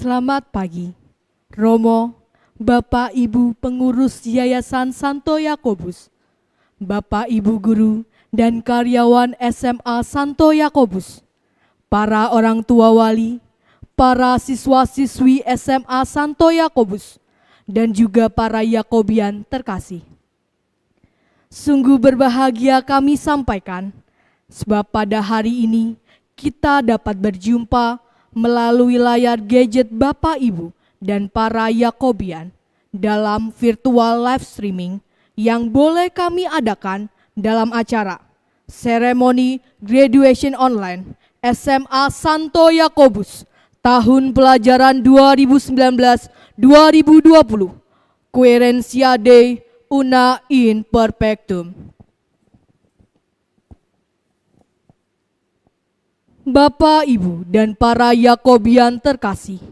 Selamat pagi, Romo, Bapak Ibu pengurus Yayasan Santo Yakobus, Bapak Ibu guru dan karyawan SMA Santo Yakobus, para orang tua wali, para siswa-siswi SMA Santo Yakobus, dan juga para Yakobian terkasih. Sungguh berbahagia kami sampaikan, sebab pada hari ini kita dapat berjumpa melalui layar gadget Bapak Ibu dan para Yakobian dalam virtual live streaming yang boleh kami adakan dalam acara seremoni graduation online SMA Santo Yakobus tahun pelajaran 2019-2020, Querencia Dei Una in Perpectum. Bapak, Ibu, dan para Yakobian terkasih,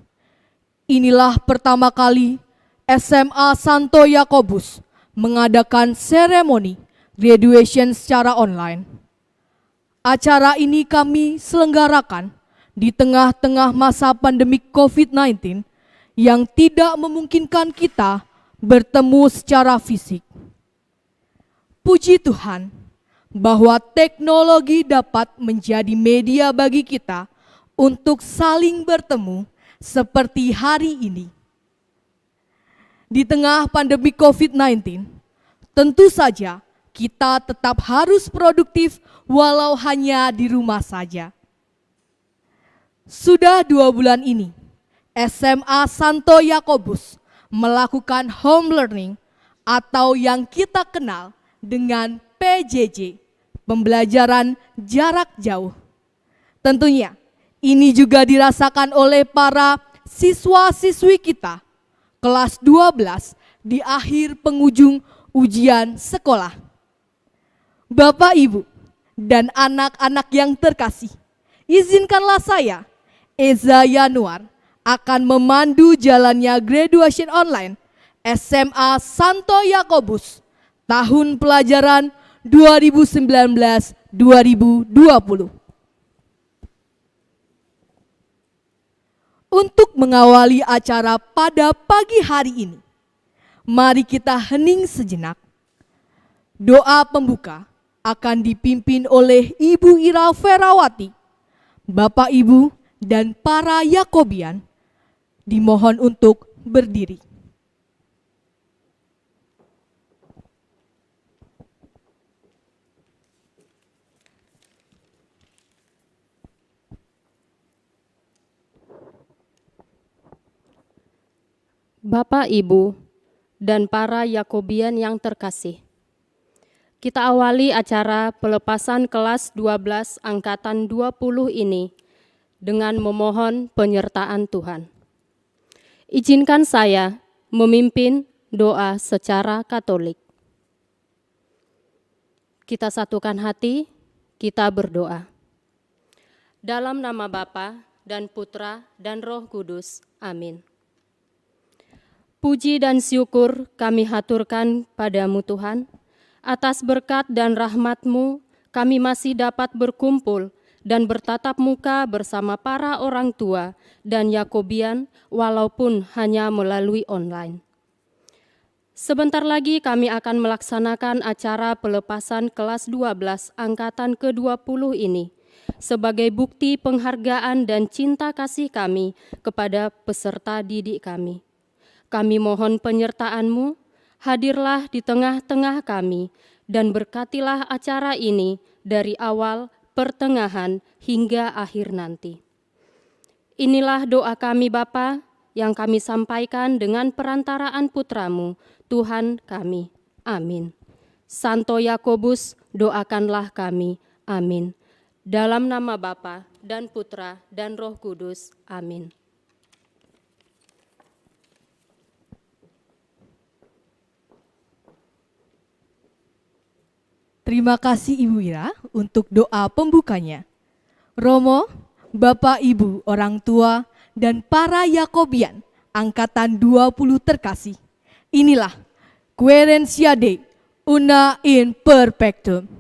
inilah pertama kali SMA Santo Yakobus mengadakan seremoni graduation secara online. Acara ini kami selenggarakan di tengah-tengah masa pandemi COVID-19 yang tidak memungkinkan kita bertemu secara fisik. Puji Tuhan bahwa teknologi dapat menjadi media bagi kita untuk saling bertemu seperti hari ini. Di tengah pandemi COVID-19, tentu saja kita tetap harus produktif walau hanya di rumah saja. Sudah 2 bulan ini, SMA Santo Yakobus melakukan home learning atau yang kita kenal dengan PJJ, pembelajaran jarak jauh. Tentunya ini juga dirasakan oleh para siswa-siswi kita kelas 12 di akhir penghujung ujian sekolah. Bapak, Ibu, dan anak-anak yang terkasih, izinkanlah saya, Eza Yanuar, akan memandu jalannya graduation online SMA Santo Yakobus tahun pelajaran 2019-2020. Untuk mengawali acara pada pagi hari ini, mari kita hening sejenak. Doa pembuka akan dipimpin oleh Ibu Ira Ferawati. Bapak, Ibu, dan para Yakobian dimohon untuk berdiri. Bapak, Ibu, dan para Yakobian yang terkasih, kita awali acara pelepasan kelas 12 angkatan 20 ini dengan memohon penyertaan Tuhan. Izinkan saya memimpin doa secara Katolik. Kita satukan hati, kita berdoa. Dalam nama Bapa dan Putra dan Roh Kudus, amin. Puji dan syukur kami haturkan padamu Tuhan, atas berkat dan rahmat-Mu kami masih dapat berkumpul dan bertatap muka bersama para orang tua dan Yakobian walaupun hanya melalui online. Sebentar lagi kami akan melaksanakan acara pelepasan kelas 12 angkatan ke-20 ini sebagai bukti penghargaan dan cinta kasih kami kepada peserta didik kami. Kami mohon penyertaan-Mu, hadirlah di tengah-tengah kami, dan berkatilah acara ini dari awal, pertengahan, hingga akhir nanti. Inilah doa kami Bapa, yang kami sampaikan dengan perantaraan Putra-Mu, Tuhan kami. Amin. Santo Yakobus, doakanlah kami. Amin. Dalam nama Bapa dan Putra dan Roh Kudus. Amin. Terima kasih Ibu Ira untuk doa pembukanya. Romo, Bapak, Ibu, orang tua, dan para Yakobian angkatan 20 terkasih, inilah Querencia Dei Una in Perpectum.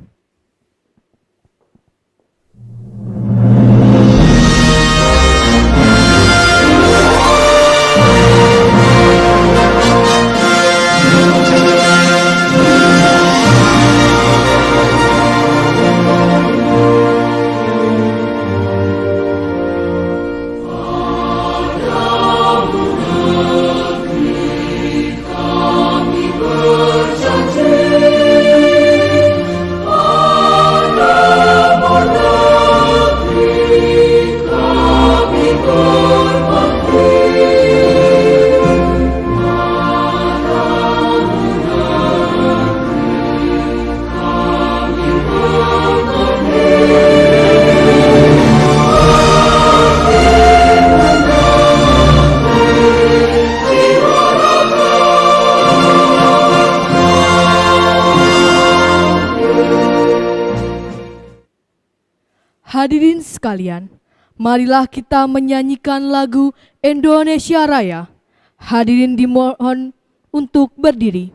Hadirin sekalian, marilah kita menyanyikan lagu Indonesia Raya. Hadirin dimohon untuk berdiri.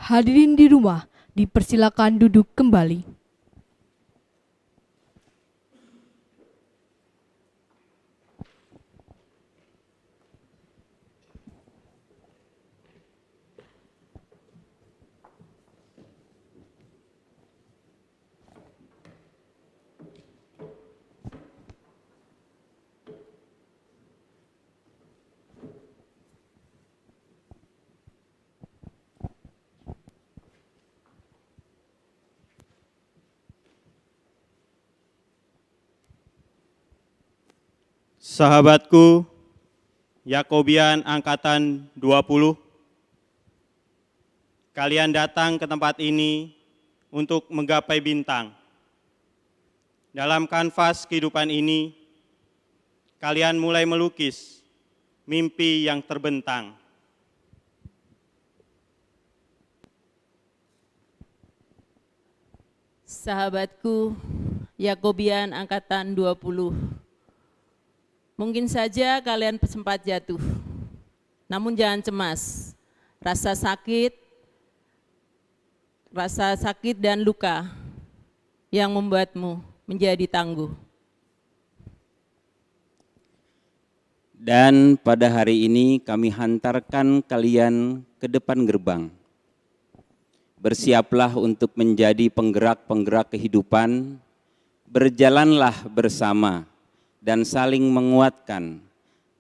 Hadirin di rumah, dipersilakan duduk kembali. Sahabatku, Yakobian Angkatan 20, kalian datang ke tempat ini untuk menggapai bintang. Dalam kanvas kehidupan ini, kalian mulai melukis mimpi yang terbentang. Sahabatku, Yakobian Angkatan 20, mungkin saja kalian sempat jatuh, namun jangan cemas. Rasa sakit dan luka yang membuatmu menjadi tangguh. Dan pada hari ini kami hantarkan kalian ke depan gerbang. Bersiaplah untuk menjadi penggerak-penggerak kehidupan, berjalanlah bersama dan saling menguatkan,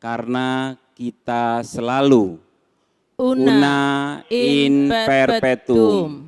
karena kita selalu una in perpetuum.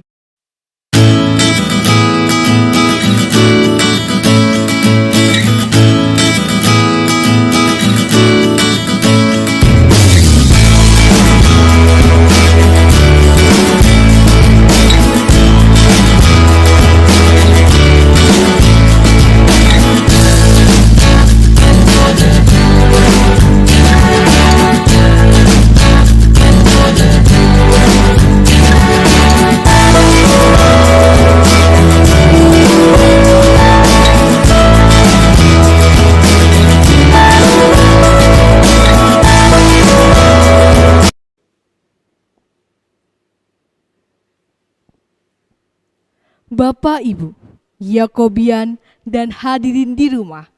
Bapak, Ibu, Yakobian, dan hadirin di rumah,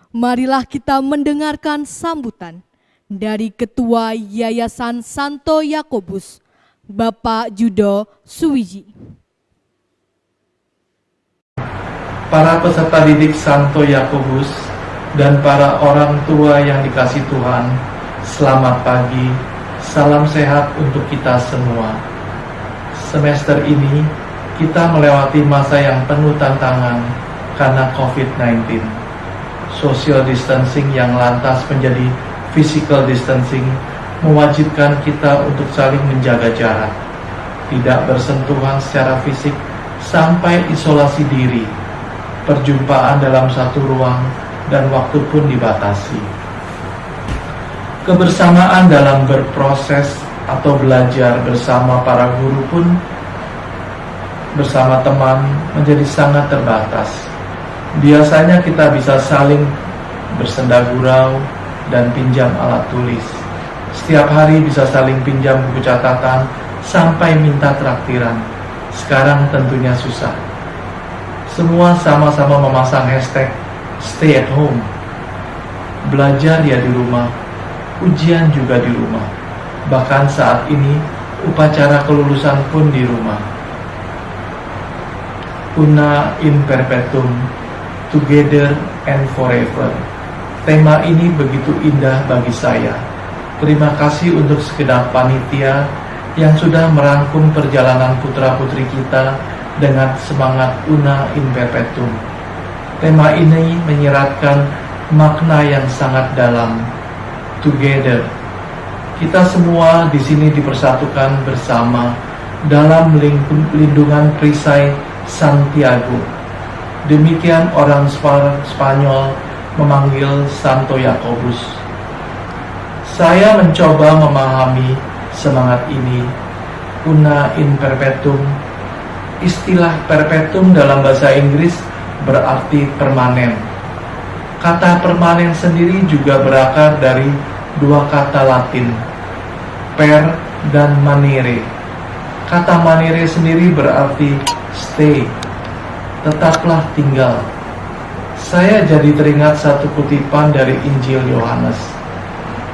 marilah kita mendengarkan sambutan dari Ketua Yayasan Santo Yakobus, Bapak Judo Suwiji. Para peserta didik Santo Yakobus dan para orang tua yang dikasihi Tuhan, Selamat pagi, salam sehat untuk kita semua. Semester ini kita melewati masa yang penuh tantangan karena COVID-19. Social distancing yang lantas menjadi physical distancing mewajibkan kita untuk saling menjaga jarak, tidak bersentuhan secara fisik sampai isolasi diri. Perjumpaan dalam satu ruang dan waktu pun dibatasi. Kebersamaan dalam berproses atau belajar bersama para guru pun bersama teman menjadi sangat terbatas. Biasanya kita bisa saling bersenda gurau dan pinjam alat tulis. Setiap hari bisa saling pinjam buku catatan sampai minta traktiran. Sekarang tentunya susah. Semua sama-sama memasang hashtag stay at home. Belajar ya di rumah, ujian juga di rumah. Bahkan saat ini upacara kelulusan pun di rumah. Una in perpetuum, together and forever. Tema ini begitu indah bagi saya. Terima kasih untuk segenap panitia yang sudah merangkum perjalanan putra-putri kita dengan semangat Una in perpetuum. Tema ini menyiratkan makna yang sangat dalam. Together. Kita semua di sini dipersatukan bersama dalam lindungan perisai Santiago. Demikian orang Spanyol memanggil Santo Yakobus. Saya mencoba memahami semangat ini. Una in perpetuum. Istilah perpetuum dalam bahasa Inggris berarti permanen. Kata permanen sendiri juga berakar dari dua kata Latin, per dan manere. Kata manere sendiri berarti stay, tetaplah tinggal. Saya jadi teringat satu kutipan dari Injil Yohanes.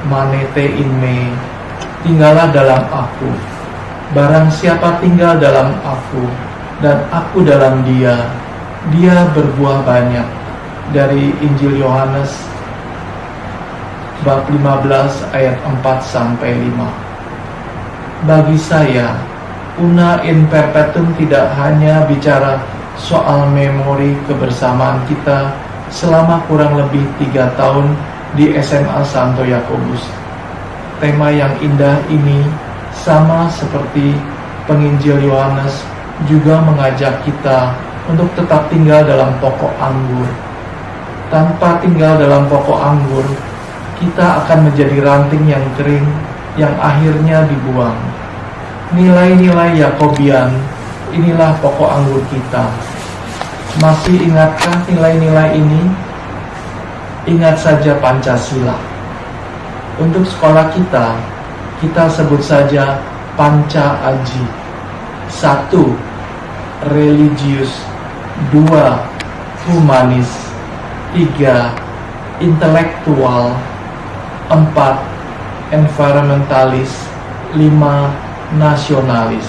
Manete in me, tinggallah dalam aku. Barang siapa tinggal dalam aku dan aku dalam dia, dia berbuah banyak. Dari Injil Yohanes bab 15 ayat 4 sampai 5. Bagi saya, Una in perpetuum tidak hanya bicara soal memori kebersamaan kita selama kurang lebih 3 tahun di SMA Santo Yakobus. Tema yang indah ini sama seperti penginjil Yohanes juga mengajak kita untuk tetap tinggal dalam pokok anggur. Tanpa tinggal dalam pokok anggur, kita akan menjadi ranting yang kering yang akhirnya dibuang. Nilai-nilai Yakobian, inilah pokok anggur kita. Masih ingatkah nilai-nilai ini? Ingat saja Pancasila. Untuk sekolah kita sebut saja Panca Aji. 1. Religius. 2. Humanis. 3. Intelektual. 4. Environmentalis. 5. Nasionalis.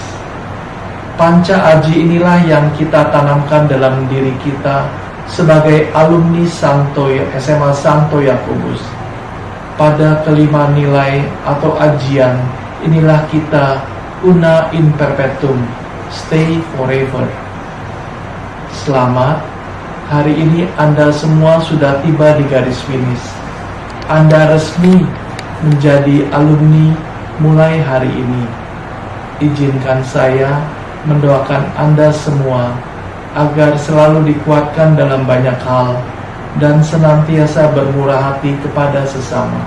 Panca Aji inilah yang kita tanamkan dalam diri kita sebagai alumni SMA Santo Yakobus. Pada kelima nilai atau ajian inilah kita Una in perpetuum, stay forever. Selamat, hari ini Anda semua sudah tiba di garis finish. Anda resmi menjadi alumni mulai hari ini. Izinkan saya mendoakan Anda semua agar selalu dikuatkan dalam banyak hal dan senantiasa bermurah hati kepada sesama.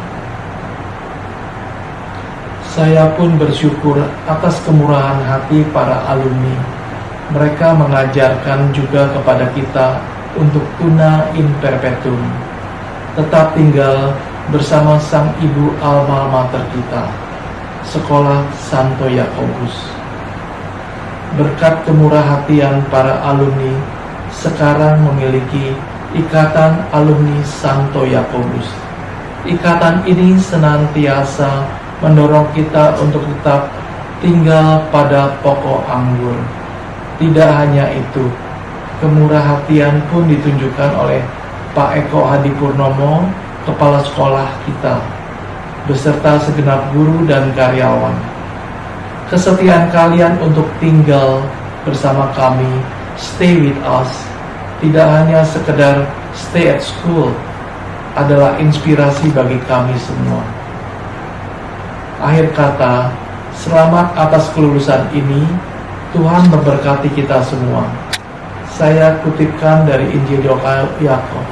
Saya pun bersyukur atas kemurahan hati para alumni. Mereka mengajarkan juga kepada kita untuk Una in perpetuum, tetap tinggal bersama sang ibu alma mater kita, Sekolah Santo Yakobus. Berkat kemurahhatian para alumni, sekarang memiliki Ikatan Alumni Santo Yakobus. Ikatan ini senantiasa mendorong kita untuk tetap tinggal pada pokok anggur. Tidak hanya itu, kemurahhatian pun ditunjukkan oleh Pak Eko Hadi Purnomo, kepala sekolah kita. beserta segenap guru dan karyawan. Kesetiaan kalian untuk tinggal bersama kami, stay with us, tidak hanya sekedar stay at school, adalah inspirasi bagi kami semua. Akhir kata, selamat atas kelulusan ini, Tuhan memberkati kita semua. Saya kutipkan dari Injil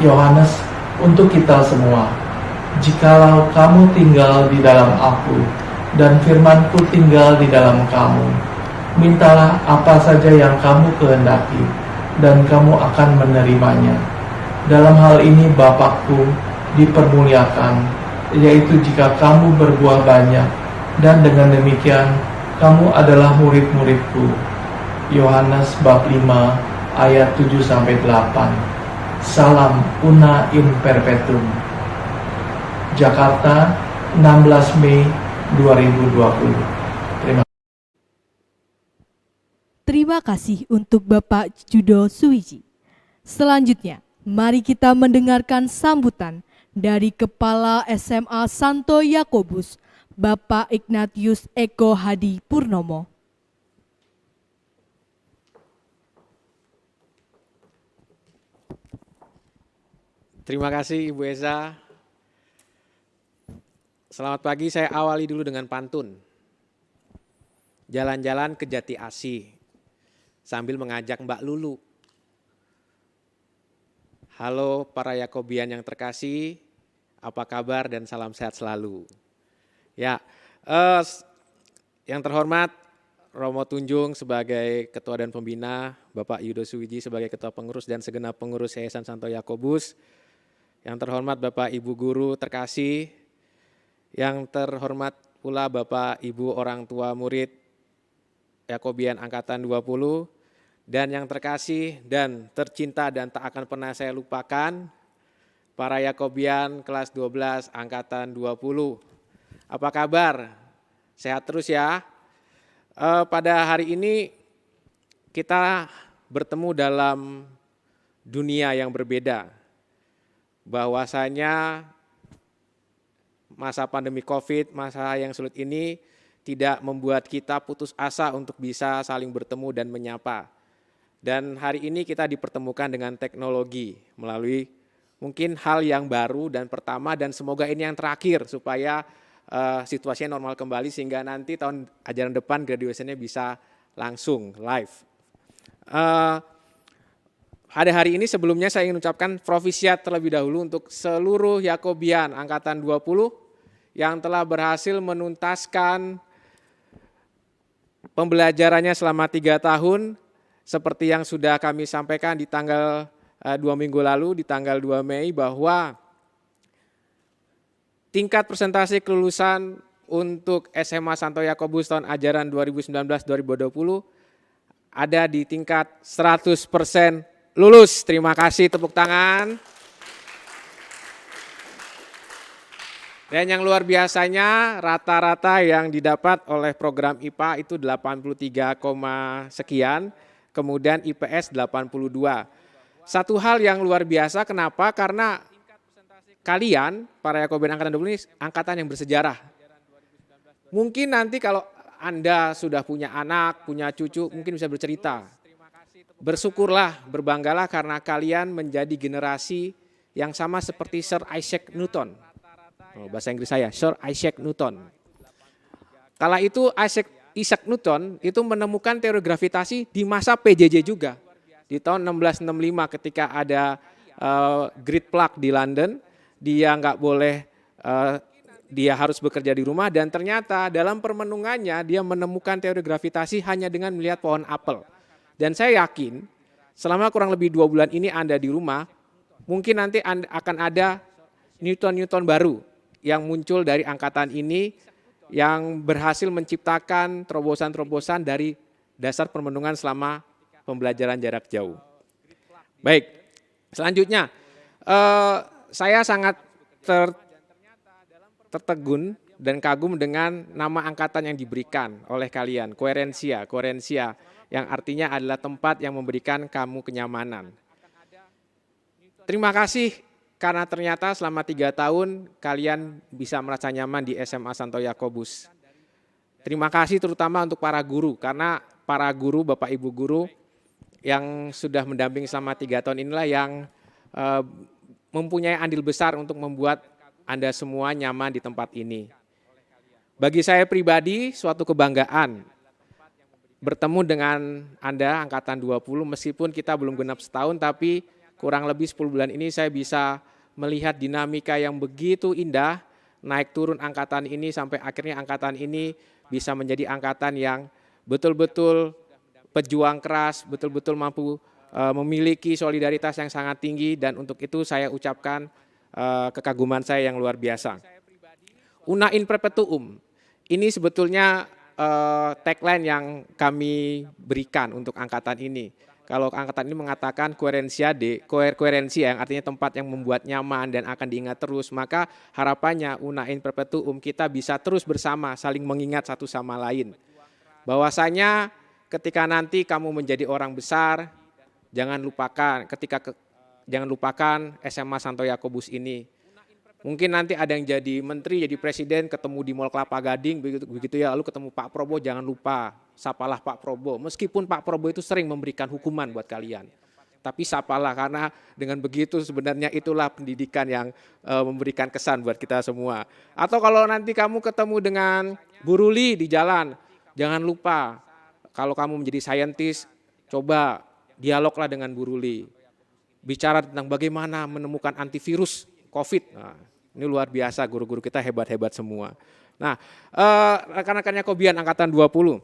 Yohanes untuk kita semua. Jikalau kamu tinggal di dalam aku, dan firman-Ku tinggal di dalam kamu, mintalah apa saja yang kamu kehendaki, dan kamu akan menerimanya. Dalam hal ini Bapa-Ku dipermuliakan, yaitu jika kamu berbuah banyak, dan dengan demikian kamu adalah murid-murid-Ku. Yohanes bab 5 ayat 7-8. Salam Una in Perpetuum. Jakarta, 16 Mei 2020. Terima kasih untuk Bapak Judo Suwiji. Selanjutnya, mari kita mendengarkan sambutan dari Kepala SMA Santo Yakobus, Bapak Ignatius Eko Hadi Purnomo. Terima kasih Ibu Eza. Selamat pagi, saya awali dulu dengan pantun. Jalan-jalan ke Jati Asih sambil mengajak Mbak Lulu. Halo para Yakobian yang terkasih, apa kabar dan salam sehat selalu. Ya, yang terhormat Romo Tunjung sebagai Ketua dan Pembina, Bapak Yudo Suwiji sebagai Ketua Pengurus dan segenap pengurus Yayasan Santo Yakobus, yang terhormat Bapak Ibu Guru terkasih, yang terhormat pula Bapak Ibu orang tua murid Yakobian Angkatan 20, dan yang terkasih dan tercinta dan tak akan pernah saya lupakan, para Yakobian kelas 12 Angkatan 20. Apa kabar? Sehat terus ya. Pada hari ini kita bertemu dalam dunia yang berbeda. Bahwasanya masa pandemi COVID, masa yang sulit ini tidak membuat kita putus asa untuk bisa saling bertemu dan menyapa. Dan hari ini kita dipertemukan dengan teknologi melalui mungkin hal yang baru dan pertama dan semoga ini yang terakhir supaya situasinya normal kembali sehingga nanti tahun ajaran depan graduation-nya bisa langsung live. Pada hari ini sebelumnya saya ingin ucapkan profisiat terlebih dahulu untuk seluruh Yakobian Angkatan 20 yang telah berhasil menuntaskan pembelajarannya selama 3 tahun seperti yang sudah kami sampaikan di tanggal 2 minggu lalu, di tanggal 2 Mei bahwa tingkat persentase kelulusan untuk SMA Santo Yakobus tahun ajaran 2019-2020 ada di tingkat 100% lulus. Terima kasih, tepuk tangan. Dan yang luar biasanya rata-rata yang didapat oleh program IPA itu 83, sekian, kemudian IPS 82. Satu hal yang luar biasa, kenapa? Karena kalian, para Yakobian Angkatan 20 ini angkatan yang bersejarah. Mungkin nanti kalau Anda sudah punya anak, punya cucu, mungkin bisa bercerita. Bersyukurlah, berbanggalah karena kalian menjadi generasi yang sama seperti Sir Isaac Newton. Bahasa Inggris saya, Sir Isaac Newton. Kala itu Isaac Newton itu menemukan teori gravitasi di masa PJJ juga. Di tahun 1665 ketika ada grid plug di London, dia nggak boleh, dia harus bekerja di rumah dan ternyata dalam permenungannya dia menemukan teori gravitasi hanya dengan melihat pohon apel. Dan saya yakin selama kurang lebih 2 bulan ini Anda di rumah, mungkin nanti akan ada Newton baru yang muncul dari angkatan ini yang berhasil menciptakan terobosan-terobosan dari dasar permenungan selama pembelajaran jarak jauh. Baik, selanjutnya saya sangat tertegun dan kagum dengan nama angkatan yang diberikan oleh kalian, Koherensia yang artinya adalah tempat yang memberikan kamu kenyamanan. Terima kasih karena ternyata selama 3 tahun kalian bisa merasa nyaman di SMA Santo Yakobus. Terima kasih terutama untuk para guru, karena para guru, Bapak Ibu guru yang sudah mendampingi selama 3 tahun inilah yang mempunyai andil besar untuk membuat Anda semua nyaman di tempat ini. Bagi saya pribadi suatu kebanggaan bertemu dengan Anda angkatan 20, meskipun kita belum genap setahun, tapi kurang lebih 10 bulan ini saya bisa melihat dinamika yang begitu indah, naik turun angkatan ini sampai akhirnya angkatan ini bisa menjadi angkatan yang betul-betul pejuang keras, betul-betul mampu memiliki solidaritas yang sangat tinggi, dan untuk itu saya ucapkan kekaguman saya yang luar biasa. Una in perpetuum, ini sebetulnya tagline yang kami berikan untuk angkatan ini. Kalau angkatan ini mengatakan koherensi yang artinya tempat yang membuat nyaman dan akan diingat terus, maka harapannya una in perpetuum kita bisa terus bersama saling mengingat satu sama lain. Bahwasanya ketika nanti kamu menjadi orang besar, jangan lupakan SMA Santo Yakobus ini. Mungkin nanti ada yang jadi menteri, jadi presiden, ketemu di Mall Kelapa Gading, begitu ya, lalu ketemu Pak Prabowo, jangan lupa, sapalah Pak Prabowo. Meskipun Pak Prabowo itu sering memberikan hukuman buat kalian, tapi sapalah, karena dengan begitu sebenarnya itulah pendidikan yang memberikan kesan buat kita semua. Atau kalau nanti kamu ketemu dengan Bu Ruli di jalan, jangan lupa, kalau kamu menjadi saintis, coba dialoglah dengan Bu Ruli. Bicara tentang bagaimana menemukan antivirus COVID. Nah, ini luar biasa, guru-guru kita hebat-hebat semua. Nah, rekan-rekan Yakobian angkatan 20,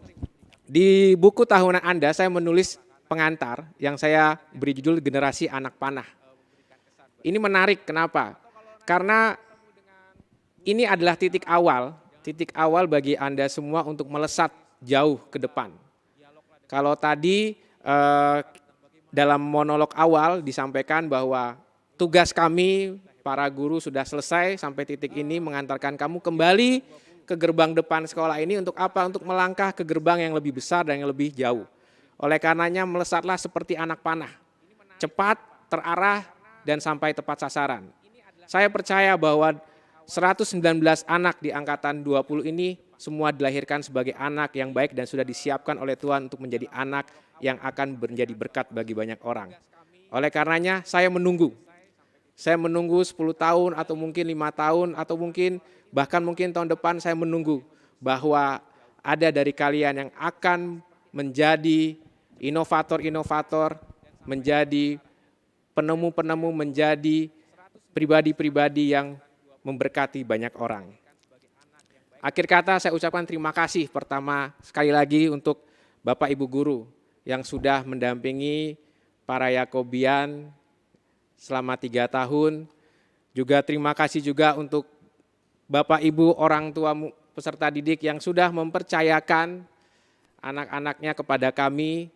di buku tahunan Anda saya menulis pengantar yang saya beri judul Generasi Anak Panah. Ini menarik, kenapa? Karena ini adalah titik awal bagi Anda semua untuk melesat jauh ke depan. Kalau tadi dalam monolog awal disampaikan bahwa tugas kami para guru sudah selesai sampai titik ini, mengantarkan kamu kembali ke gerbang depan sekolah ini untuk apa? Untuk melangkah ke gerbang yang lebih besar dan yang lebih jauh. Oleh karenanya melesatlah seperti anak panah, cepat, terarah, dan sampai tepat sasaran. Saya percaya bahwa 119 anak di angkatan 20 ini semua dilahirkan sebagai anak yang baik dan sudah disiapkan oleh Tuhan untuk menjadi anak yang akan menjadi berkat bagi banyak orang. Oleh karenanya saya menunggu 10 tahun atau mungkin 5 tahun atau bahkan mungkin tahun depan saya menunggu bahwa ada dari kalian yang akan menjadi inovator-inovator, menjadi penemu-penemu, menjadi pribadi-pribadi yang memberkati banyak orang. Akhir kata saya ucapkan terima kasih pertama sekali lagi untuk Bapak Ibu Guru yang sudah mendampingi para Yakobian selama 3 tahun. Juga terima kasih juga untuk Bapak Ibu orang tua peserta didik yang sudah mempercayakan anak-anaknya kepada kami.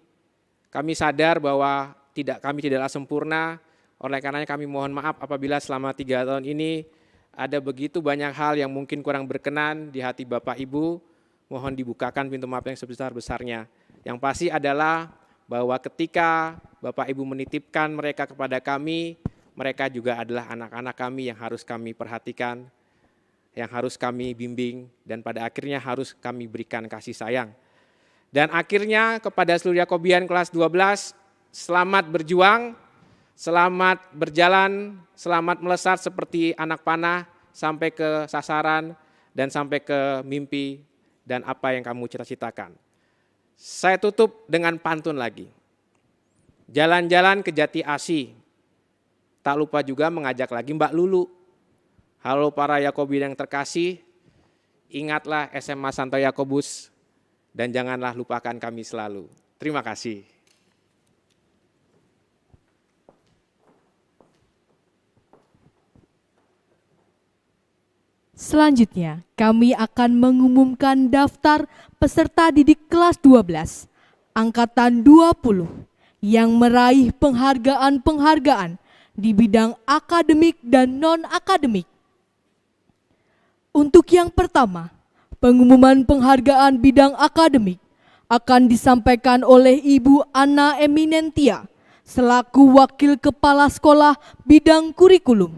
Kami sadar bahwa kami tidaklah sempurna, oleh karenanya kami mohon maaf apabila selama 3 tahun ini ada begitu banyak hal yang mungkin kurang berkenan di hati Bapak Ibu. Mohon dibukakan pintu maaf yang sebesar-besarnya. Yang pasti adalah bahwa ketika Bapak Ibu menitipkan mereka kepada kami, mereka juga adalah anak-anak kami yang harus kami perhatikan, yang harus kami bimbing, dan pada akhirnya harus kami berikan kasih sayang. Dan akhirnya kepada seluruh Yakobian kelas 12, selamat berjuang, selamat berjalan, selamat melesat seperti anak panah sampai ke sasaran dan sampai ke mimpi dan apa yang kamu cita-citakan. Saya tutup dengan pantun lagi. Jalan-jalan ke Jati Asih. Tak lupa juga mengajak lagi Mbak Lulu. Halo para Yakobian yang terkasih, ingatlah SMA Santo Yakobus dan janganlah lupakan kami selalu. Terima kasih. Selanjutnya, kami akan mengumumkan daftar peserta didik kelas 12, angkatan 20, yang meraih penghargaan-penghargaan di bidang akademik dan non-akademik. Untuk yang pertama, pengumuman penghargaan bidang akademik akan disampaikan oleh Ibu Ana Eminentia, selaku Wakil Kepala Sekolah Bidang Kurikulum,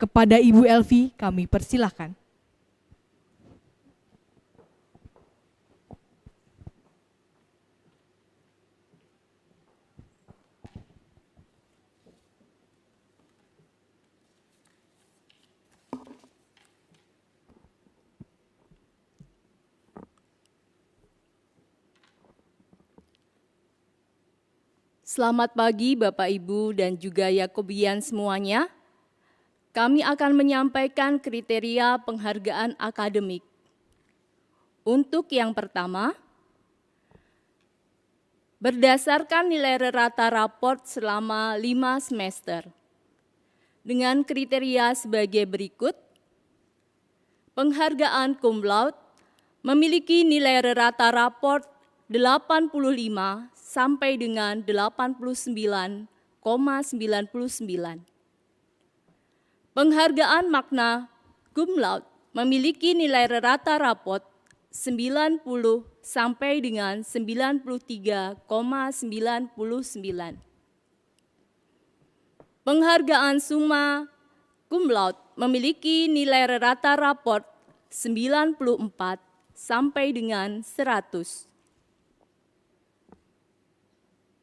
Kepada Ibu Elvi kami persilahkan. Selamat pagi Bapak Ibu dan juga Yakobian semuanya. Kami akan menyampaikan kriteria penghargaan akademik. Untuk yang pertama, berdasarkan nilai rata raport selama 5 semester. Dengan kriteria sebagai berikut, penghargaan cum laude memiliki nilai rata raport 85 sampai dengan 89,99. Penghargaan magna cum laude memiliki nilai rata raport 90 sampai dengan 93,99. Penghargaan summa cum laude memiliki nilai rata raport 94 sampai dengan 100.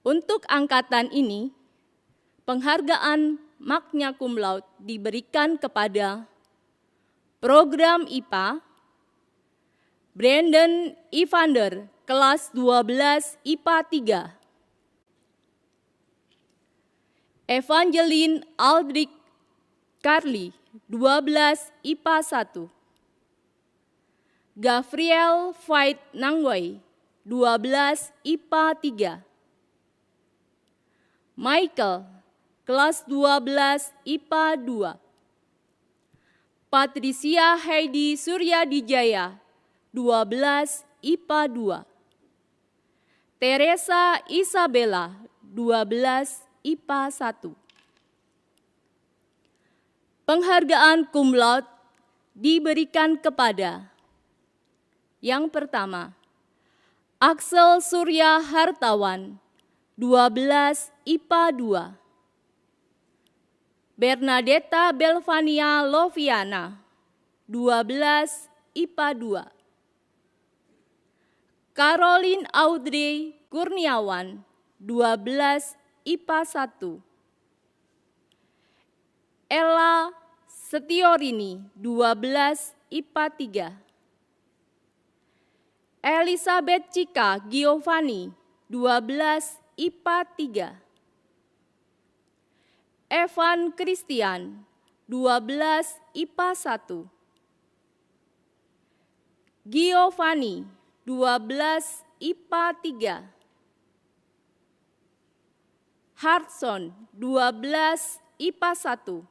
Untuk angkatan ini, penghargaan magna cum laude diberikan kepada program IPA Brandon Evander, kelas 12 IPA 3. Evangeline Aldrich Carly, 12 IPA 1. Gabriel Fait Nangway, 12 IPA 3. Michael, kelas 12 IPA 2. Patricia Heidi Suryadijaya, 12 IPA 2. Teresa Isabella, 12 IPA 1. Penghargaan cum laude diberikan kepada yang pertama, Axel Surya Hartawan, 12 IPA 2. Bernadetta Belvania Loviana, 12 IPA 2. Caroline Audrey Kurniawan, 12 IPA 1. Ella Setiorini, 12 IPA 3. Elizabeth Cika Giovanni, 12 IPA 3. Evan Christian, 12 IPA 1. Giovanni, 12 IPA 3. Hartson, 12 IPA 1.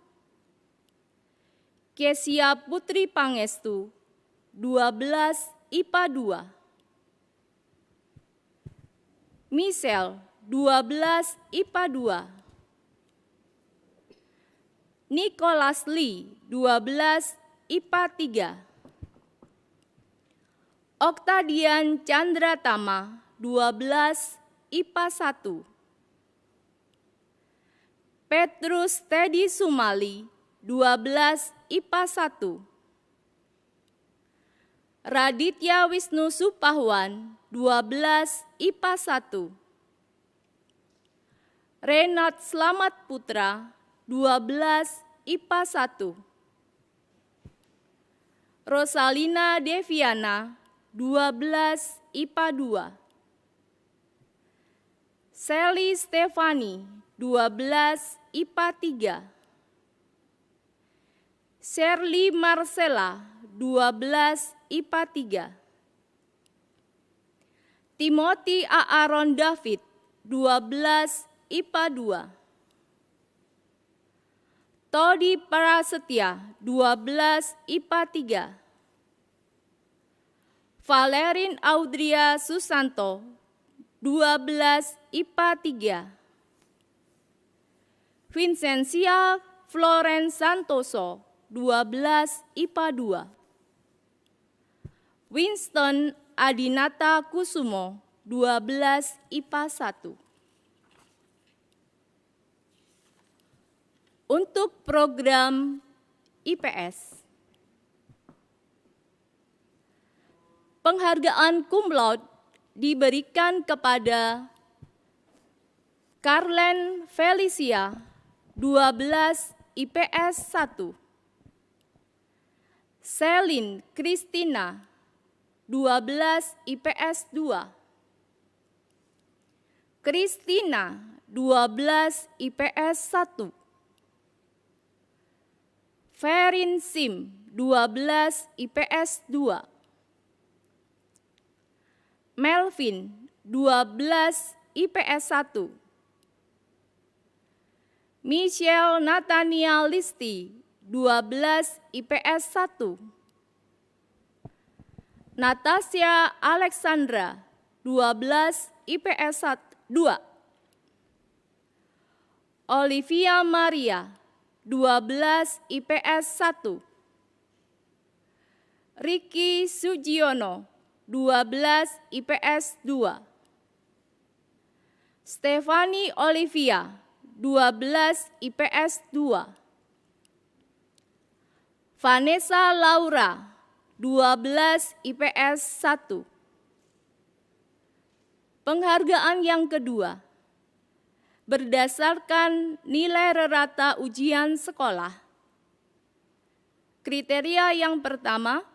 Kesia Putri Pangestu, 12 IPA 2. Michelle, 12 IPA 2. Nicholas Lee, 12 IPA 3. Oktadian Chandra Tama, 12 IPA 1. Petrus Teddy Sumali, 12 IPA 1. Raditya Wisnu Supahwan, 12 IPA 1. Renat Slamet Putra, 12 IPA 1. Rosalina Deviana, 12 IPA 2. Sally Stefani, 12 IPA 3. Shirley Marcella, 12 IPA 3. Timothy Aaron David, 12 IPA 2. Todi Prasetya, 12 IPA 3. Valerin Audria Susanto, 12 IPA 3. Vincentia Florence Santoso, 12 IPA 2. Winston Adinata Kusumo, 12 IPA 1. Untuk program IPS. Penghargaan cum laude diberikan kepada Carlen Felicia, 12 IPS 1. Selin Christina, 12 IPS 2. Christina, 12 IPS 1. Ferin Sim, 12 IPS 2. Melvin, 12 IPS 1. Michelle Nathaniel Listi, 12 IPS 1. Natasha Alexandra, 12 IPS 2. Olivia Maria, 12 IPS 1. Ricky Sugiono, 12 IPS 2. Stefani Olivia, 12 IPS 2. Vanessa Laura, 12 IPS 1. Penghargaan yang kedua, berdasarkan nilai rata ujian sekolah. Kriteria yang pertama,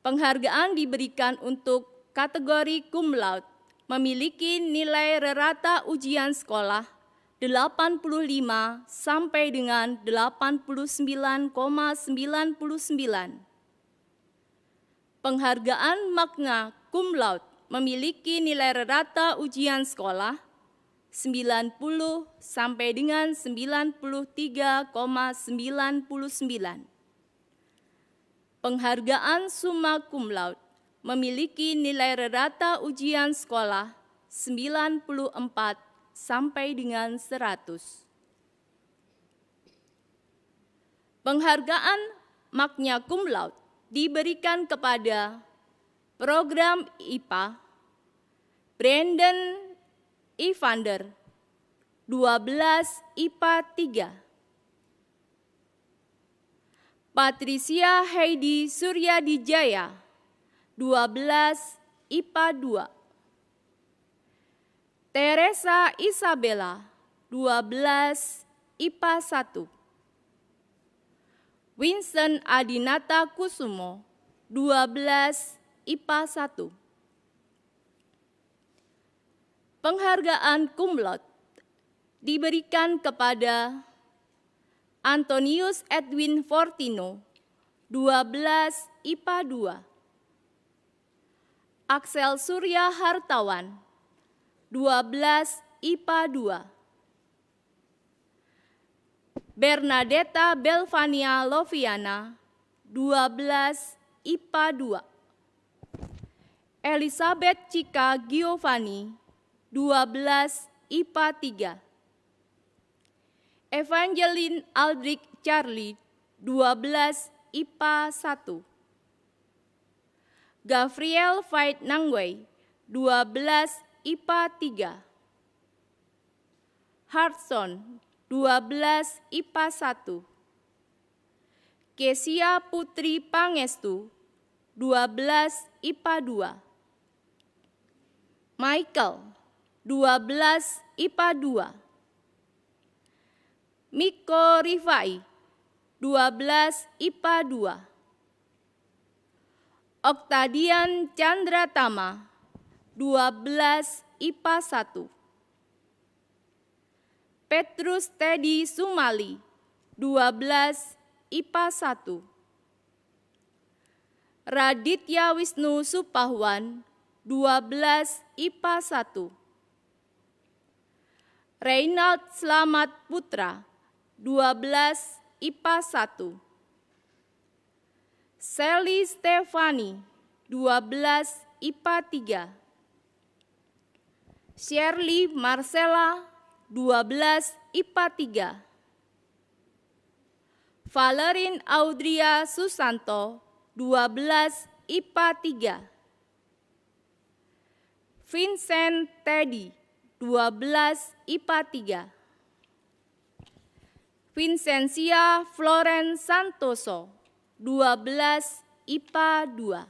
penghargaan diberikan untuk kategori cum laude memiliki nilai rata ujian sekolah 85 sampai dengan 89,99. Penghargaan magna cum laude memiliki nilai rata ujian sekolah 90 sampai dengan 93,99. Penghargaan summa cum laude memiliki nilai rata ujian sekolah 94 sampai dengan 100. Penghargaan magna cum laude diberikan kepada program IPA Brandon Evander, 12 IPA 3. Patricia Heidi Suryadijaya, 12 IPA 2. Teresa Isabella, 12 IPA 1. Winston Adinata Kusumo, 12 IPA 1. Penghargaan cum laude diberikan kepada Antonius Edwin Fortino, 12 IPA 2. Axel Surya Hartawan, 12 IPA 2. Bernadetta Belvania Loviana, 12 IPA 2. Elizabeth Cika Giovanni, 12 IPA 3. Evangeline Aldrich Charlie, 12 IPA 1. Gabriel Veit Nangwei, 12 IPA 3. Hartson, 12 IPA 1. Kesia Putri Pangestu, 12 IPA 2. Michael, 12 IPA 2. Miko Rifai, 12 IPA 2. Oktadian Chandratama, 12 IPA 1. Petrus Teddy Sumali, 12 IPA 1. Raditya Wisnu Supahwan, 12 IPA 1. Reynald Slamet Putra, 12 IPA 1. Sally Stefani, 12 IPA 3. Shirley Marcella, 12 IPA 3. Valerin Audria Susanto, 12 IPA 3. Vincent Teddy, 12 IPA Vincentia Florence Santoso, 12 IPA 2.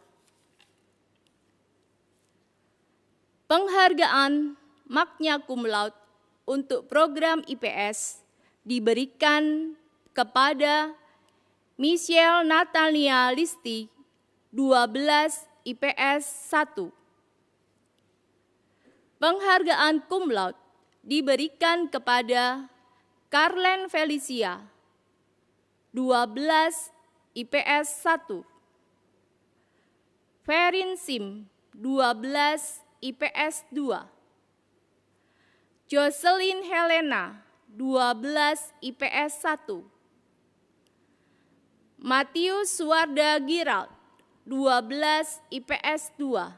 Penghargaan magna cum laude untuk program IPS diberikan kepada Michelle Natalia Listi, 12 IPS 1. Penghargaan cum laude diberikan kepada Carlen Felicia, 12 IPS 1. Ferin Sim, 12 IPS 2. Jocelyn Helena, 12 IPS 1. Matius Suarda Girald, 12 IPS 2.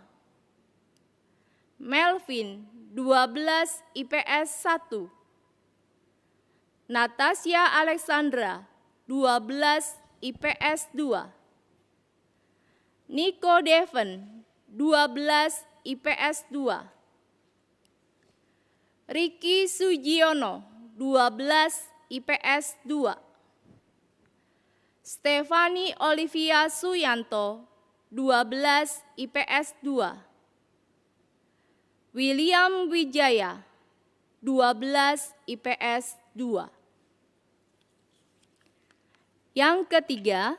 Melvin, 12 IPS 1. Natasha Alexandra, 12 IPS 2. Nico Devon, 12 IPS 2. Ricky Sugiono, 12 IPS 2. Stefani Olivia Suyanto, 12 IPS 2. William Wijaya, 12 IPS 2. Yang ketiga,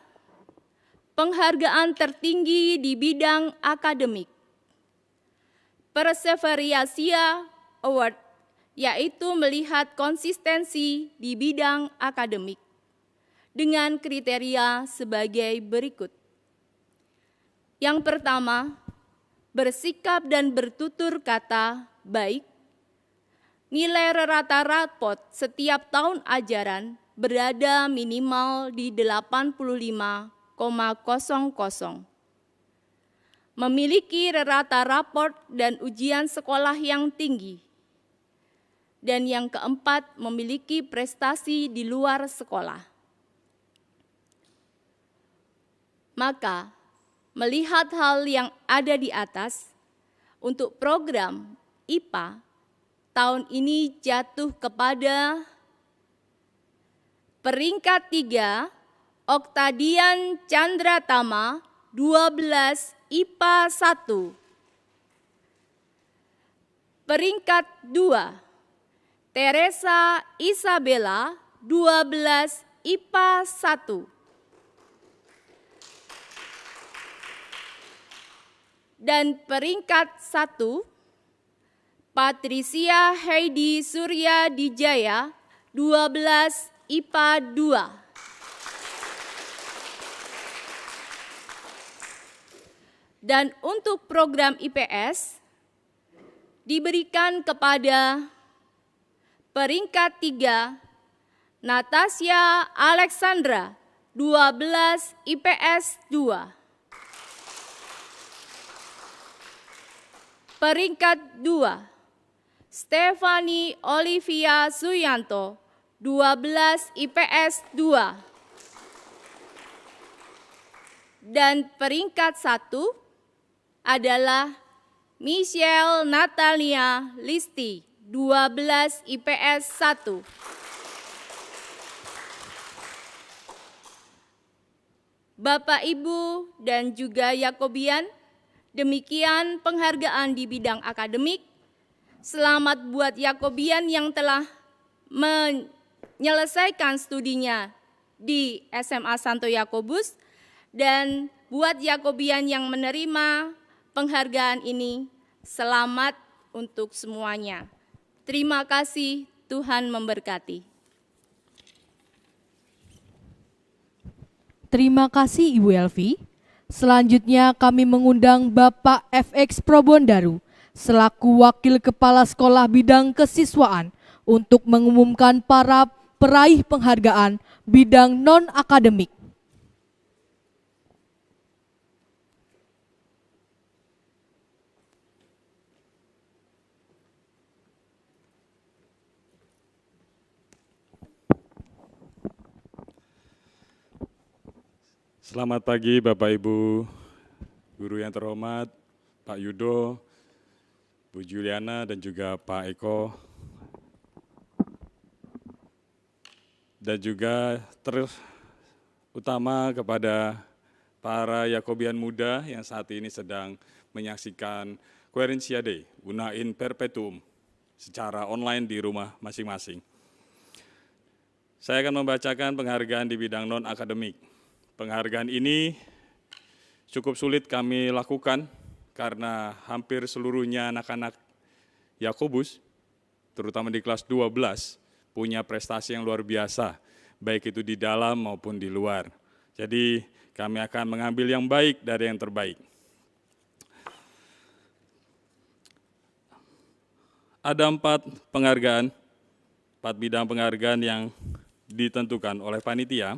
penghargaan tertinggi di bidang akademik. Perseveriasia Award, yaitu melihat konsistensi di bidang akademik dengan kriteria sebagai berikut. Yang pertama, bersikap dan bertutur kata baik. Nilai rata rapot setiap tahun ajaran berada minimal di 85,00. Memiliki rata raport dan ujian sekolah yang tinggi. Dan yang keempat, memiliki prestasi di luar sekolah. Maka, melihat hal yang ada di atas, untuk program IPA tahun ini jatuh kepada peringkat 3, Oktadian Chandratama, 12 IPA 1. Peringkat 2, Teresa Isabella, 12 IPA 1. Dan peringkat 1, Patricia Heidi Surya Dijaya, 12 IPA 2. Dan untuk program IPS diberikan kepada peringkat 3, Natasha Alexandra, 12 IPS 2. Peringkat 2, Stefani Olivia Suyanto, 12 IPS 2. Dan peringkat 1 adalah Michelle Natalia Listi, 12 IPS 1. Bapak, Ibu, dan juga Yakobian, demikian penghargaan di bidang akademik. Selamat buat Yakobian yang telah menyelesaikan studinya di SMA Santo Yakobus, dan buat Yakobian yang menerima penghargaan ini, selamat untuk semuanya. Terima kasih, Tuhan memberkati. Terima kasih Ibu Elvi. Selanjutnya kami mengundang Bapak FX Probondaru selaku Wakil Kepala Sekolah Bidang Kesiswaan untuk mengumumkan para peraih penghargaan bidang non-akademik. Selamat pagi Bapak Ibu, guru yang terhormat, Pak Yudo, Bu Juliana dan juga Pak Eko. dan juga terutama kepada para Yakobian muda yang saat ini sedang menyaksikan Querenciade Una in Perpetuum secara online di rumah masing-masing. Saya akan membacakan penghargaan di bidang non-akademik. Penghargaan ini cukup sulit kami lakukan karena hampir seluruhnya anak-anak Yakobus, terutama di kelas 12, punya prestasi yang luar biasa, baik itu di dalam maupun di luar. Jadi kami akan mengambil yang baik dari yang terbaik. Ada 4 penghargaan, 4 bidang penghargaan yang ditentukan oleh panitia.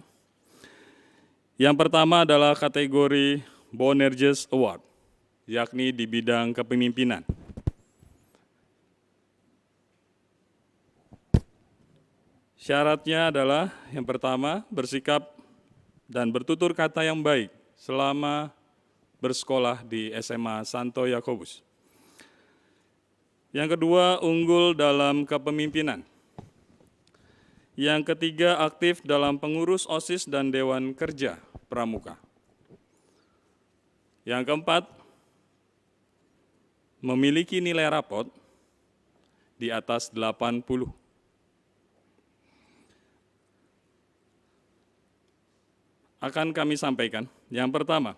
Yang pertama adalah kategori Bonerges Award, yakni di bidang kepemimpinan. Syaratnya adalah yang pertama, bersikap dan bertutur kata yang baik selama bersekolah di SMA Santo Yakobus. Yang kedua, unggul dalam kepemimpinan. Yang ketiga, aktif dalam pengurus OSIS dan Dewan Kerja Pramuka. Yang keempat, memiliki nilai rapot di atas 80. Akan kami sampaikan. Yang pertama,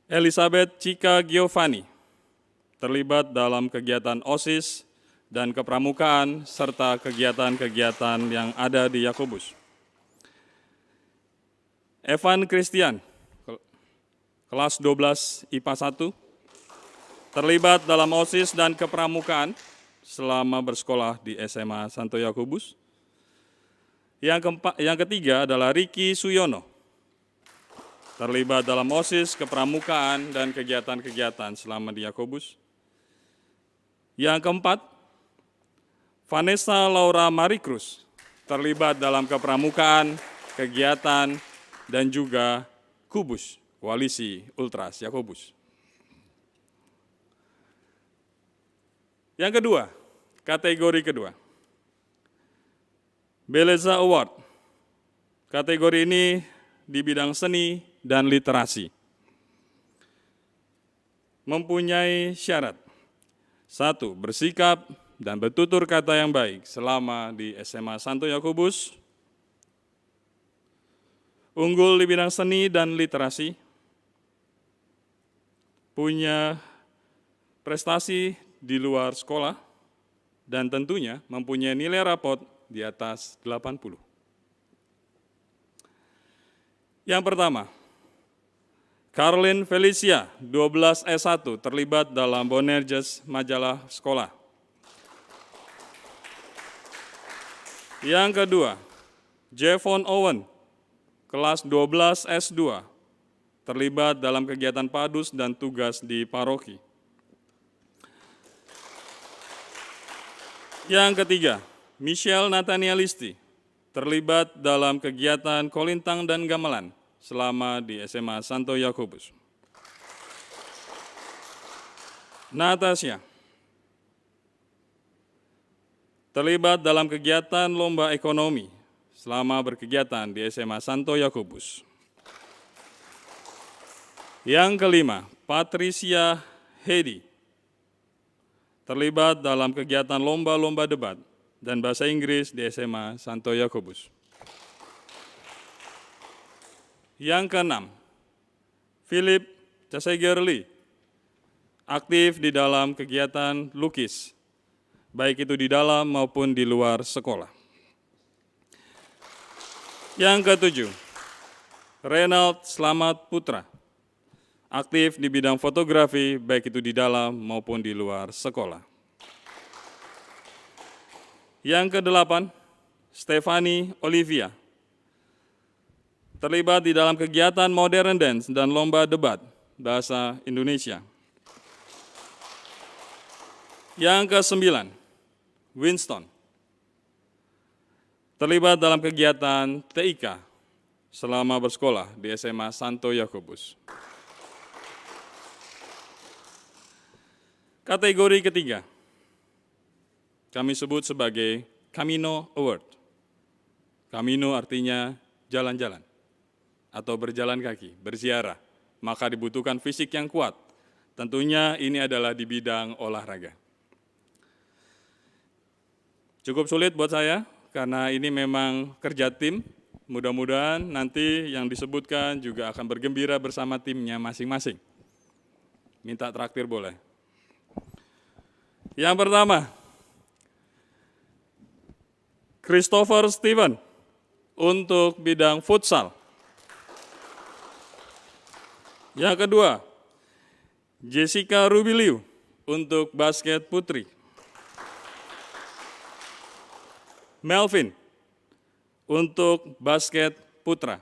Elizabeth Cika Giovanni terlibat dalam kegiatan OSIS dan kepramukaan serta kegiatan-kegiatan yang ada di Yakobus. Evan Christian, kelas 12 IPA 1, terlibat dalam OSIS dan kepramukaan selama bersekolah di SMA Santo Yakobus. Yang ketiga adalah Ricky Suyono, terlibat dalam OSIS, kepramukaan, dan kegiatan-kegiatan selama di Yakobus. Yang keempat, Vanessa Laura Marikrus, terlibat dalam kepramukaan, kegiatan, dan juga Kubus, Koalisi Ultras Yakobus. Yang kedua, kategori kedua, Beleza Award. Kategori ini di bidang seni dan literasi. Mempunyai syarat. 1. Bersikap dan bertutur kata yang baik selama di SMA Santo Yakobus. Unggul di bidang seni dan literasi. Punya prestasi di luar sekolah. Dan tentunya mempunyai nilai rapot di atas 80. Yang pertama, Caroline Felicia, 12 S1, terlibat dalam Bonerges majalah sekolah. Yang kedua, Jevon Owen, kelas 12 S2, terlibat dalam kegiatan padus dan tugas di paroki. Yang ketiga, Michelle Nathanielisti, terlibat dalam kegiatan kolintang dan gamelan selama di SMA Santo Yakobus. Natasha, terlibat dalam kegiatan lomba ekonomi selama berkegiatan di SMA Santo Yakobus. Yang kelima, Patricia Hedi, terlibat dalam kegiatan lomba-lomba debat dan bahasa Inggris di SMA Santo Yakobus. Yang keenam, Philip Casegerli, aktif di dalam kegiatan lukis, baik itu di dalam maupun di luar sekolah. Yang ketujuh, Renald Slamet Putra, aktif di bidang fotografi, baik itu di dalam maupun di luar sekolah. Yang kedelapan, Stefani Olivia, terlibat di dalam kegiatan modern dance dan lomba debat bahasa Indonesia. Yang kesembilan, Winston, terlibat dalam kegiatan TIK selama bersekolah di SMA Santo Yakobus. Kategori ketiga, kami sebut sebagai Camino Award. Camino artinya jalan-jalan atau berjalan kaki, berziarah. Maka dibutuhkan fisik yang kuat. Tentunya ini adalah di bidang olahraga. Cukup sulit buat saya karena ini memang kerja tim. Mudah-mudahan nanti yang disebutkan juga akan bergembira bersama timnya masing-masing. Minta traktir boleh. Yang pertama, Christopher Steven untuk bidang futsal. Yang kedua, Jessica Rubiliu untuk basket putri. Melvin untuk basket putra.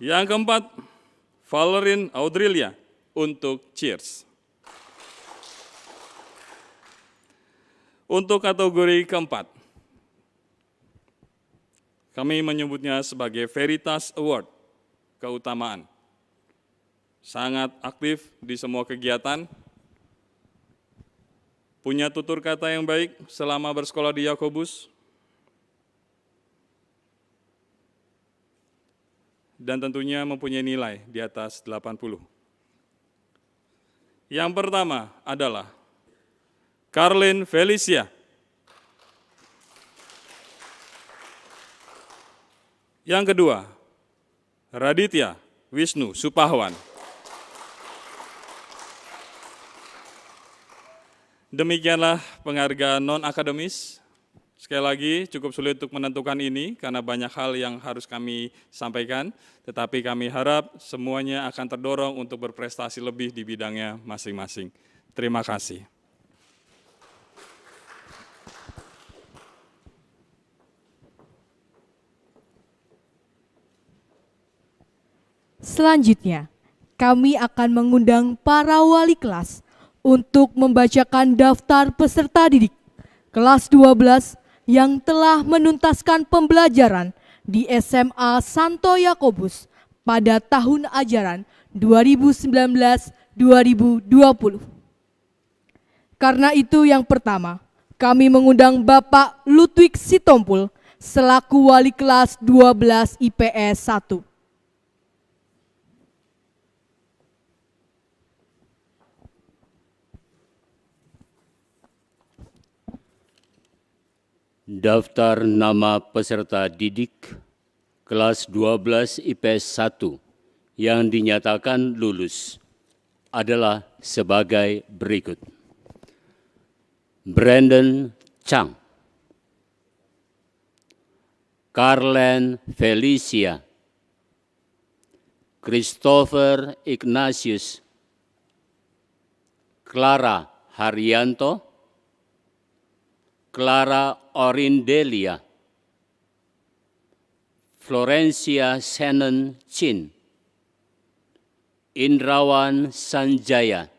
Yang keempat, Valerin Audrilia untuk cheers. Untuk kategori keempat, kami menyebutnya sebagai Veritas Award, keutamaan. Sangat aktif di semua kegiatan, punya tutur kata yang baik selama bersekolah di Yakobus, dan tentunya mempunyai nilai di atas 80. Yang pertama adalah Carlin Felicia. Yang kedua, Raditya Wisnu Supahwan. Demikianlah penghargaan non-akademis. Sekali lagi cukup sulit untuk menentukan ini karena banyak hal yang harus kami sampaikan, tetapi kami harap semuanya akan terdorong untuk berprestasi lebih di bidangnya masing-masing. Terima kasih. Selanjutnya, kami akan mengundang para wali kelas untuk membacakan daftar peserta didik kelas 12 yang telah menuntaskan pembelajaran di SMA Santo Yakobus pada tahun ajaran 2019-2020. Karena itu yang pertama, kami mengundang Bapak Ludwig Sitompul selaku wali kelas 12 IPS 1. Daftar nama peserta didik kelas 12 IPS 1 yang dinyatakan lulus adalah sebagai berikut. Brandon Chang, Carlen Felicia, Christopher Ignatius, Clara Haryanto, Clara Orindelia, Florencia Shannon Chin, Indrawan Sanjaya,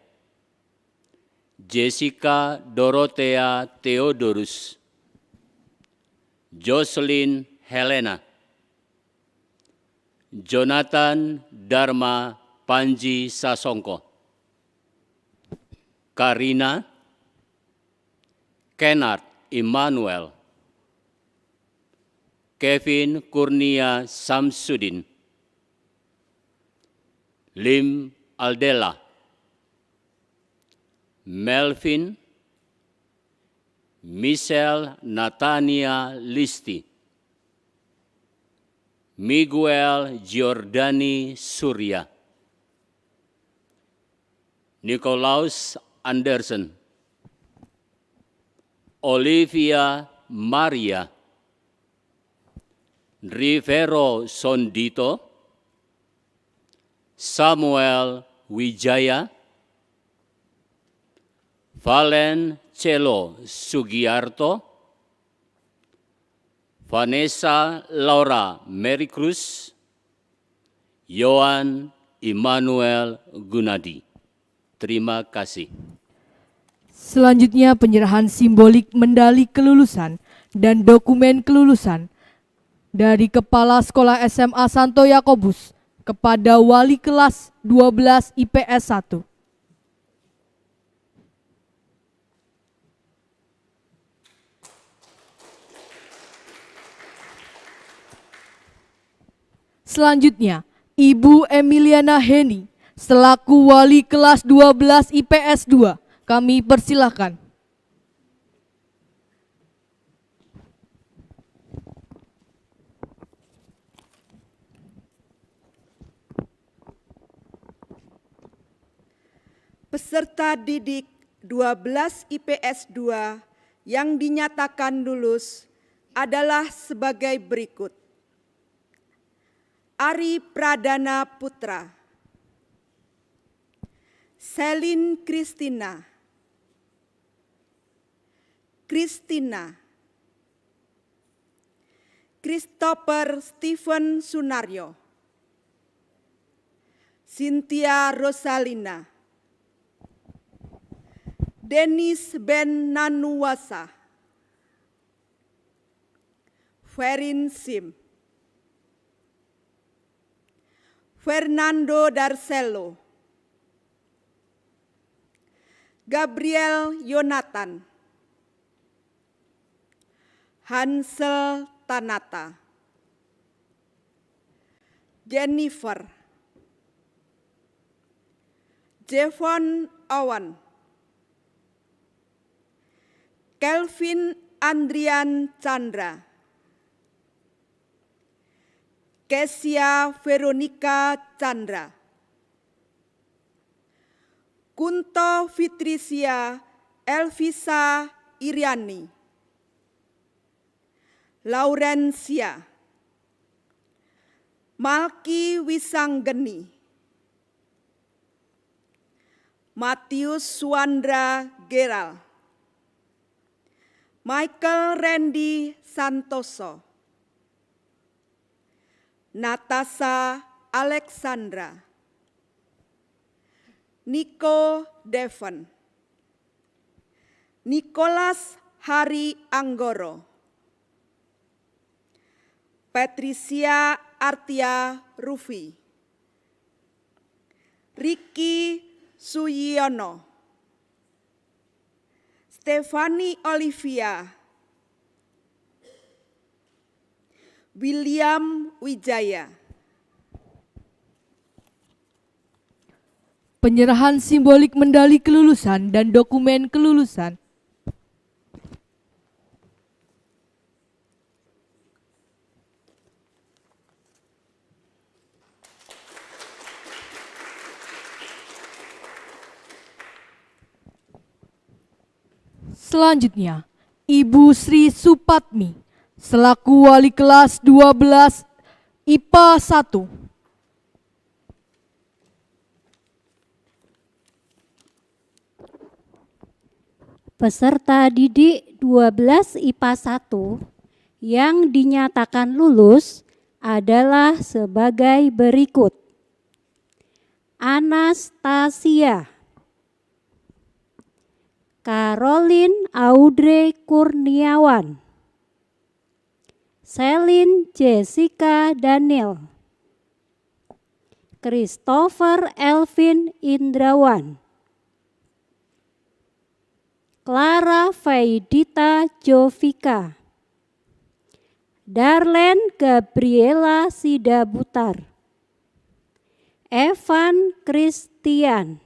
Jessica Dorothea Theodorus, Jocelyn Helena, Jonathan Dharma Panji Sasongko, Karina, Kennard Immanuel, Kevin Kurnia Samsudin, Lim Aldela, Melvin, Michelle Natania Listi, Miguel Giordani Surya, Nikolaus Anderson, Olivia Maria, Rivero Sondito, Samuel Wijaya, Valen Celo Sugiarto, Vanessa Laura Mary Cruz, Yohan Immanuel Gunadi. Terima kasih. Selanjutnya penyerahan simbolik medali kelulusan dan dokumen kelulusan dari Kepala Sekolah SMA Santo Yakobus kepada wali kelas 12 IPS 1. Selanjutnya, Ibu Emiliana Heni selaku wali kelas 12 IPS 2. Kami persilahkan. Peserta didik 12 IPS 2 yang dinyatakan lulus adalah sebagai berikut. Ari Pradana Putra, Selin Kristina, Christopher Stephen Sunaryo, Cynthia Rosalina, Denis Ben Nanuwasa, Ferin Sim, Fernando Darcelo, Gabriel Yonatan, Hansel Tanata, Jennifer, Jevon Awan, Kelvin Andrian Chandra, Kesia Veronica Chandra, Kunto Fitrisia Elvisa Iriani, Laurencia, Malki Wisanggeni, Matius Suandra Geral, Michael Randy Santoso, Natasha Alexandra, Nico Devon, Nicholas Hari Anggoro, Patricia Artia Rufi, Ricky Suyono, Stefani Olivia, William Wijaya. Penyerahan simbolik medali kelulusan dan dokumen kelulusan. Selanjutnya, Ibu Sri Supatmi selaku wali kelas 12 IPA 1. Peserta didik 12 IPA 1 yang dinyatakan lulus adalah sebagai berikut. Anastasia, Caroline Audrey Kurniawan, Selin Jessica Daniel, Christopher Elvin Indrawan, Clara Faidita Jovika, Darlene Gabriela Sidabutar, Evan Christian,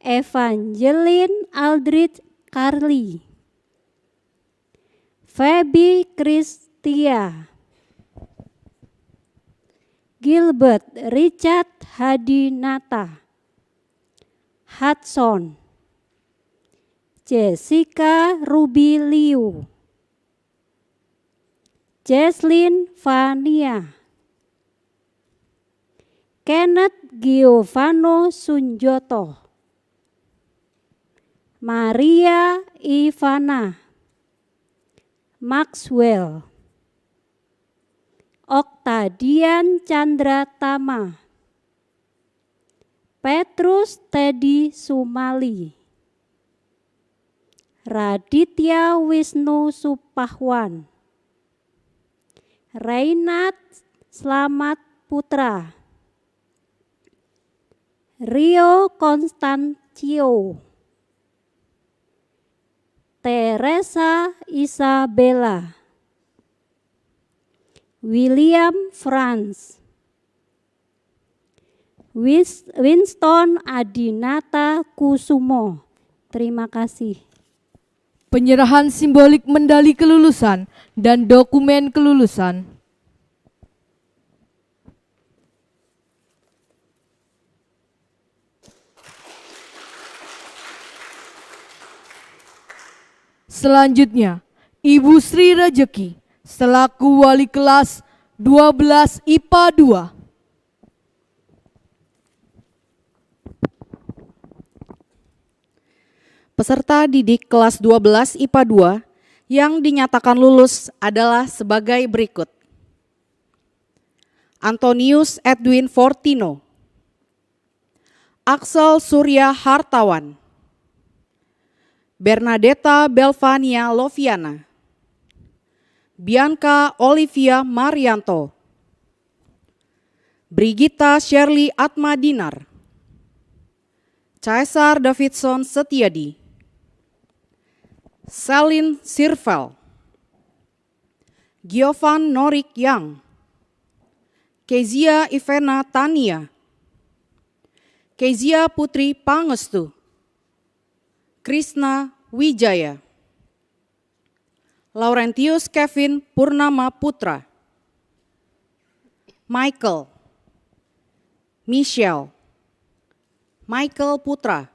Evangeline Aldrich Carly, Feby Kristia, Gilbert Richard Hadinata, Hudson, Jessica Ruby Liu, Jesslyn Vania, Kenneth Giovanno Sunjoto, Maria Ivana, Maxwell, Oktadian Chandra Tama, Petrus Teddy Sumali, Raditya Wisnu Supahwan, Reynat Slamet Putra, Rio Constantio, Teresa Isabella, William Franz, Winston Adinata Kusumo. Terima kasih. Penyerahan simbolik medali kelulusan dan dokumen kelulusan. Selanjutnya, Ibu Sri Rejeki selaku wali kelas 12 IPA 2. Peserta didik kelas 12 IPA 2 yang dinyatakan lulus adalah sebagai berikut. Antonius Edwin Fortino, Axel Surya Hartawan, Bernadetta Belvania Loviana, Bianca Olivia Marianto, Brigita Shirley Atmadinar, Caesar Davidson Setiadi, Selin Sirvel, Giovan Norik Yang, Kezia Ivena Tania, Kezia Putri Pangestu, Krishna Wijaya, Laurentius Kevin Purnama Putra, Michael, Michelle, Michael Putra,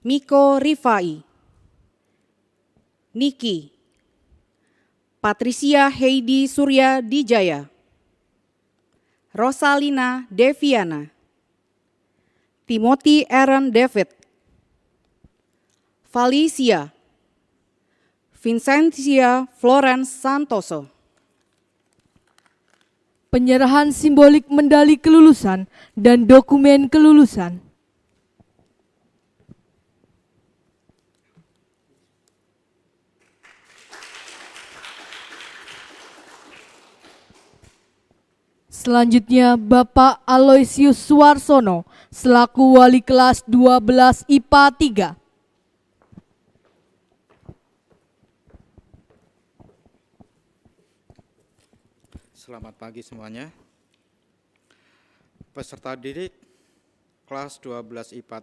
Miko Rifai, Niki, Patricia Heidi Surya Dijaya, Rosalina Deviana, Timothy Aaron David, Felicia, Vincentia Florence Santoso. Penyerahan simbolik medali kelulusan dan dokumen kelulusan. Selanjutnya, Bapak Aloysius Suarsono selaku wali kelas 12 IPA 3. Selamat pagi semuanya. Peserta didik kelas 12 IPA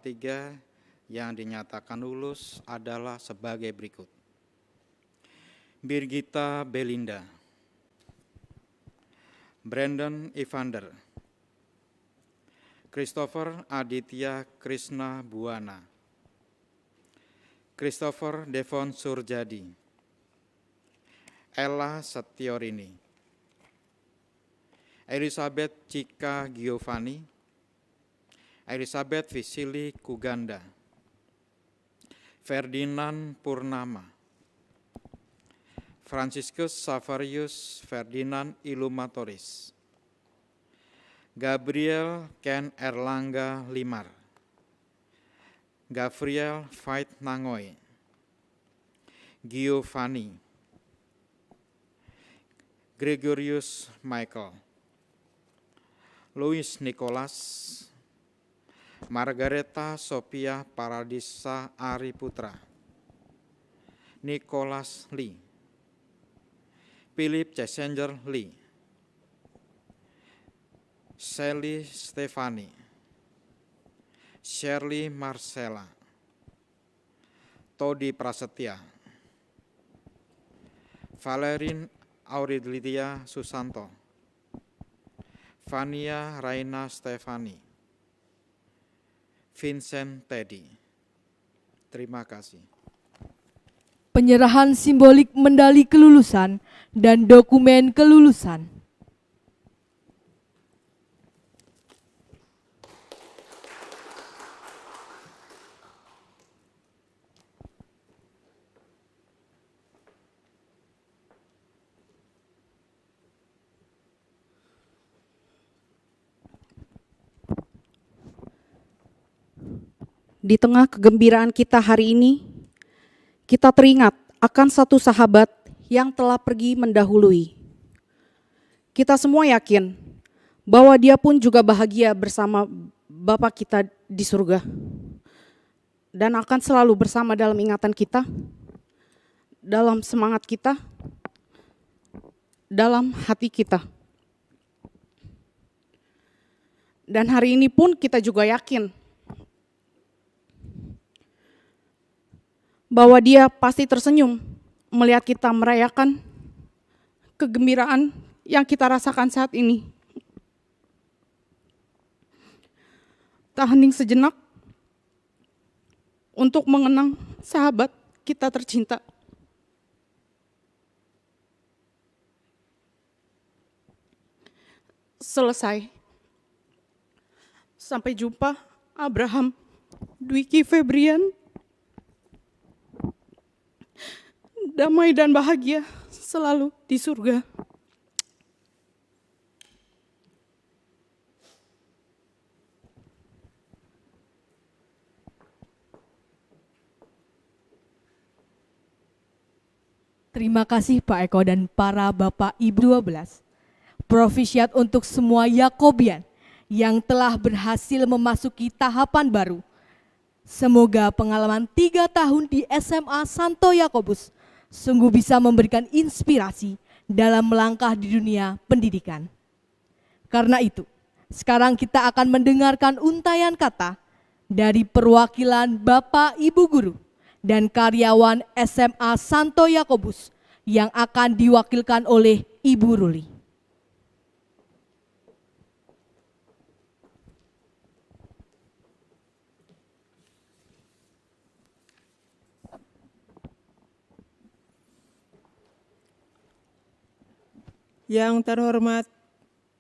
3 yang dinyatakan lulus adalah sebagai berikut. Birgita Belinda, Brandon Evander, Christopher Aditya Krishna Buana, Christopher Devon Surjadi, Ella Setiorini, Elizabeth Cika Giovanni, Elizabeth Visili Kuganda, Ferdinand Purnama, Franciscus Savarius Ferdinand Ilumatoris, Gabriel Ken Erlangga Limar, Gabriel Fait Nangoy, Giovanni, Gregorius Michael, Louis Nicholas, Margareta Sophia Paradisa Ariputra, Nicholas Lee, Philip Challenger Lee, Sally Stefani, Shirley Marcella, Todi Prasetya, Valerin Aurilia Susanto, Vania Raina Stefani, Vincent Teddy. Terima kasih. Penyerahan simbolik medali kelulusan dan dokumen kelulusan. Di tengah kegembiraan kita hari ini, kita teringat akan satu sahabat yang telah pergi mendahului. Kita semua yakin bahwa dia pun juga bahagia bersama Bapa kita di surga dan akan selalu bersama dalam ingatan kita, dalam semangat kita, dalam hati kita. Dan hari ini pun kita juga yakin bahwa Dia pasti tersenyum melihat kita merayakan kegembiraan yang kita rasakan saat ini. Tak hening sejenak untuk mengenang sahabat kita tercinta. Selesai. Sampai jumpa, Abraham Dwiki Febrian. Damai dan bahagia selalu di surga. Terima kasih Pak Eko dan para Bapak Ibu 12. Profisiat untuk semua Yakobian yang telah berhasil memasuki tahapan baru. Semoga pengalaman 3 tahun di SMA Santo Yakobus sungguh bisa memberikan inspirasi dalam melangkah di dunia pendidikan. Karena itu, sekarang kita akan mendengarkan untayan kata dari perwakilan Bapak Ibu Guru dan karyawan SMA Santo Yakobus yang akan diwakilkan oleh Ibu Ruli. Yang terhormat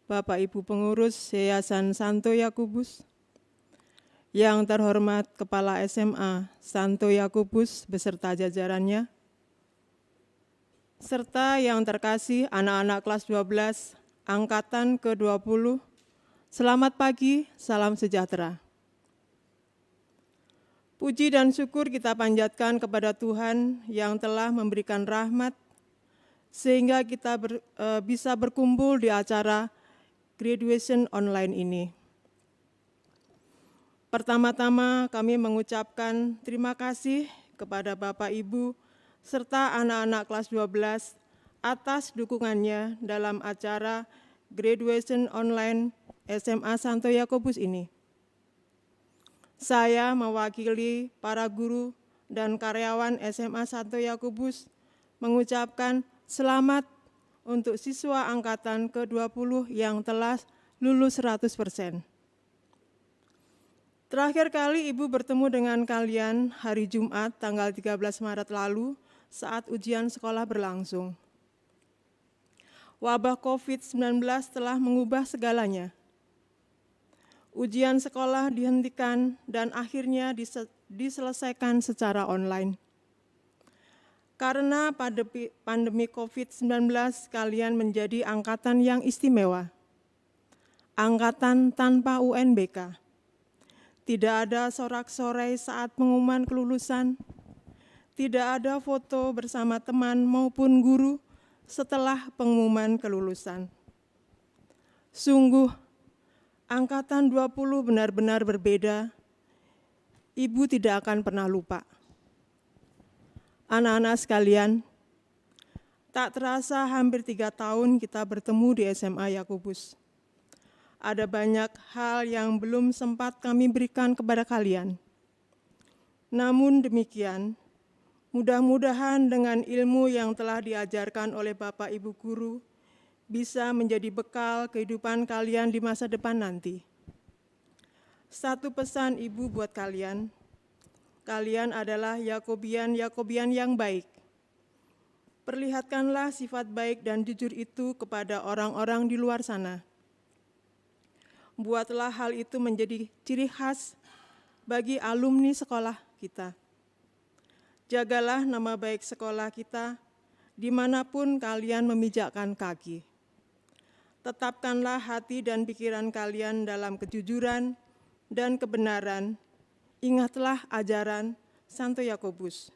Bapak Ibu Pengurus Yayasan Santo Yakobus, yang terhormat Kepala SMA Santo Yakobus beserta jajarannya, serta yang terkasih anak-anak kelas 12 Angkatan ke-20, selamat pagi, salam sejahtera. Puji dan syukur kita panjatkan kepada Tuhan yang telah memberikan rahmat sehingga kita bisa berkumpul di acara graduation online ini. Pertama-tama kami mengucapkan terima kasih kepada Bapak Ibu serta anak-anak kelas 12 atas dukungannya dalam acara graduation online SMA Santo Yakobus ini. Saya mewakili para guru dan karyawan SMA Santo Yakobus mengucapkan selamat untuk siswa angkatan ke-20 yang telah lulus 100%. Terakhir kali Ibu bertemu dengan kalian hari Jumat tanggal 13 Maret lalu saat ujian sekolah berlangsung. Wabah COVID-19 telah mengubah segalanya. Ujian sekolah dihentikan dan akhirnya diselesaikan secara online. Karena pandemi COVID-19, kalian menjadi angkatan yang istimewa. Angkatan tanpa UNBK. Tidak ada sorak-sorai saat pengumuman kelulusan. Tidak ada foto bersama teman maupun guru setelah pengumuman kelulusan. Sungguh, angkatan 20 benar-benar berbeda. Ibu tidak akan pernah lupa. Anak-anak sekalian, tak terasa hampir 3 tahun kita bertemu di SMA Yakobus. Ada banyak hal yang belum sempat kami berikan kepada kalian. Namun demikian, mudah-mudahan dengan ilmu yang telah diajarkan oleh Bapak Ibu Guru, bisa menjadi bekal kehidupan kalian di masa depan nanti. Satu pesan Ibu buat kalian, kalian adalah Yakobian yang baik. Perlihatkanlah sifat baik dan jujur itu kepada orang-orang di luar sana. Buatlah hal itu menjadi ciri khas bagi alumni sekolah kita. Jagalah nama baik sekolah kita dimanapun kalian memijakkan kaki. Tetapkanlah hati dan pikiran kalian dalam kejujuran dan kebenaran. Ingatlah ajaran Santo Yakobus.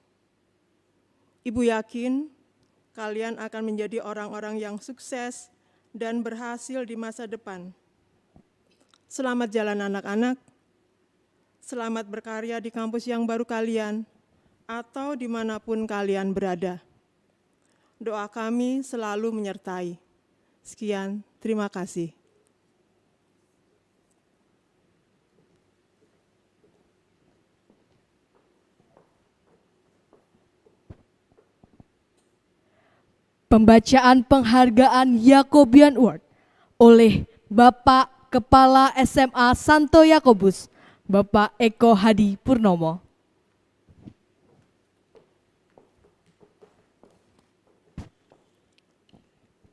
Ibu yakin kalian akan menjadi orang-orang yang sukses dan berhasil di masa depan. Selamat jalan anak-anak, selamat berkarya di kampus yang baru kalian, atau dimanapun kalian berada. Doa kami selalu menyertai. Sekian, terima kasih. Pembacaan penghargaan Yakobian Award oleh Bapak Kepala SMA Santo Yakobus, Bapak Eko Hadi Purnomo.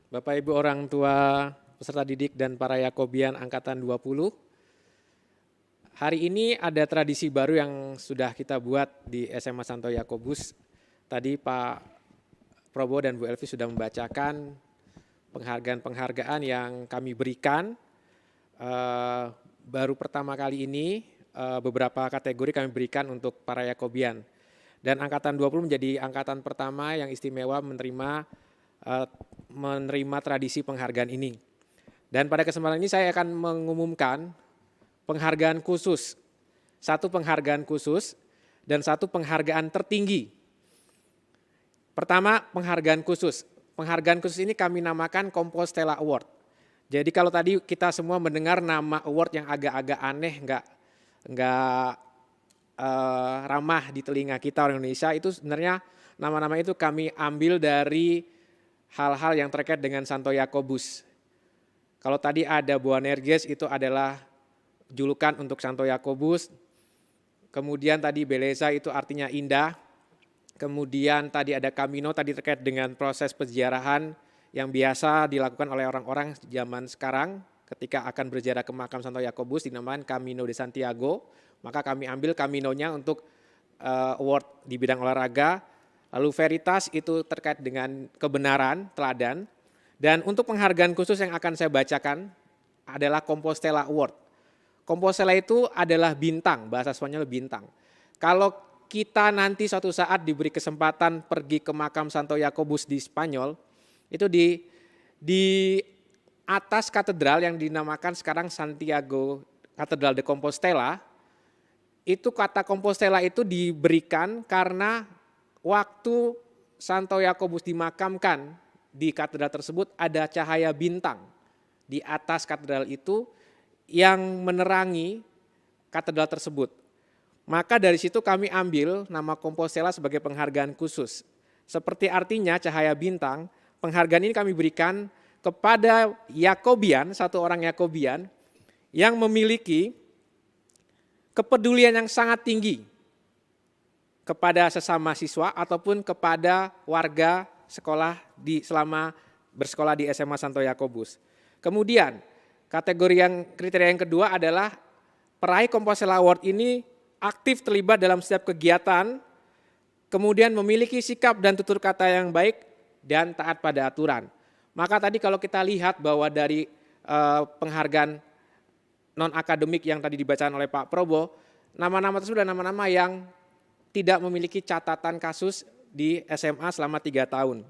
Bapak Ibu orang tua peserta didik dan para Yakobian angkatan 20. Hari ini ada tradisi baru yang sudah kita buat di SMA Santo Yakobus. Tadi Pak Probo dan Bu Elvi sudah membacakan penghargaan-penghargaan yang kami berikan. Baru pertama kali ini beberapa kategori kami berikan untuk para Yakobian. Dan angkatan 20 menjadi angkatan pertama yang istimewa menerima tradisi penghargaan ini. Dan pada kesempatan ini saya akan mengumumkan penghargaan khusus. Satu penghargaan khusus dan satu penghargaan tertinggi. Pertama, penghargaan khusus. Penghargaan khusus ini kami namakan Compostela Award. Jadi kalau tadi kita semua mendengar nama award yang agak-agak aneh, enggak ramah di telinga kita orang Indonesia, itu sebenarnya nama-nama itu kami ambil dari hal-hal yang terkait dengan Santo Yakobus. Kalau tadi ada Boanerges itu adalah julukan untuk Santo Yakobus. Kemudian tadi Beleza itu artinya indah. Kemudian tadi ada Camino tadi terkait dengan proses peziarahan yang biasa dilakukan oleh orang-orang zaman sekarang ketika akan berziarah ke makam Santo Yakobus dinamakan Camino de Santiago. Maka kami ambil Caminonya untuk award di bidang olahraga. Lalu Veritas itu terkait dengan kebenaran, teladan. Dan untuk penghargaan khusus yang akan saya bacakan adalah Compostela Award. Compostela itu adalah bintang, bahasa Spanyol bintang. Kalau kita nanti suatu saat diberi kesempatan pergi ke makam Santo Yakobus di Spanyol, itu di atas katedral yang dinamakan sekarang Santiago Katedral de Compostela, itu kata Compostela itu diberikan karena waktu Santo Yakobus dimakamkan di katedral tersebut ada cahaya bintang di atas katedral itu yang menerangi katedral tersebut. Maka dari situ kami ambil nama Compostela sebagai penghargaan khusus. Seperti artinya cahaya bintang, penghargaan ini kami berikan kepada Yakobian, satu orang Yakobian yang memiliki kepedulian yang sangat tinggi kepada sesama siswa ataupun kepada warga sekolah selama bersekolah di SMA Santo Yakobus. Kemudian kriteria yang kedua adalah peraih Compostela Award ini aktif terlibat dalam setiap kegiatan, kemudian memiliki sikap dan tutur kata yang baik dan taat pada aturan. Maka tadi kalau kita lihat bahwa dari penghargaan non-akademik yang tadi dibacakan oleh Pak Probo, nama-nama tersebut adalah nama-nama yang tidak memiliki catatan kasus di SMA selama 3 tahun.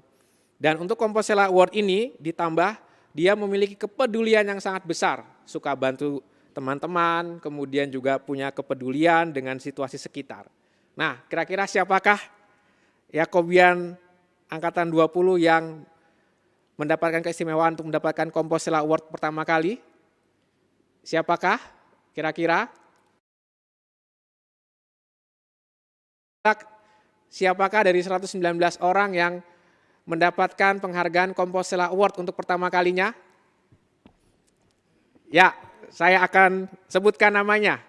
Dan untuk Compostela Award ini ditambah dia memiliki kepedulian yang sangat besar, suka bantu teman-teman, kemudian juga punya kepedulian dengan situasi sekitar. Nah, kira-kira siapakah Yakobian angkatan 20 yang mendapatkan keistimewaan untuk mendapatkan Compostela Award pertama kali? Siapakah kira-kira? Siapakah dari 119 orang yang mendapatkan penghargaan Compostela Award untuk pertama kalinya? Ya, saya akan sebutkan namanya.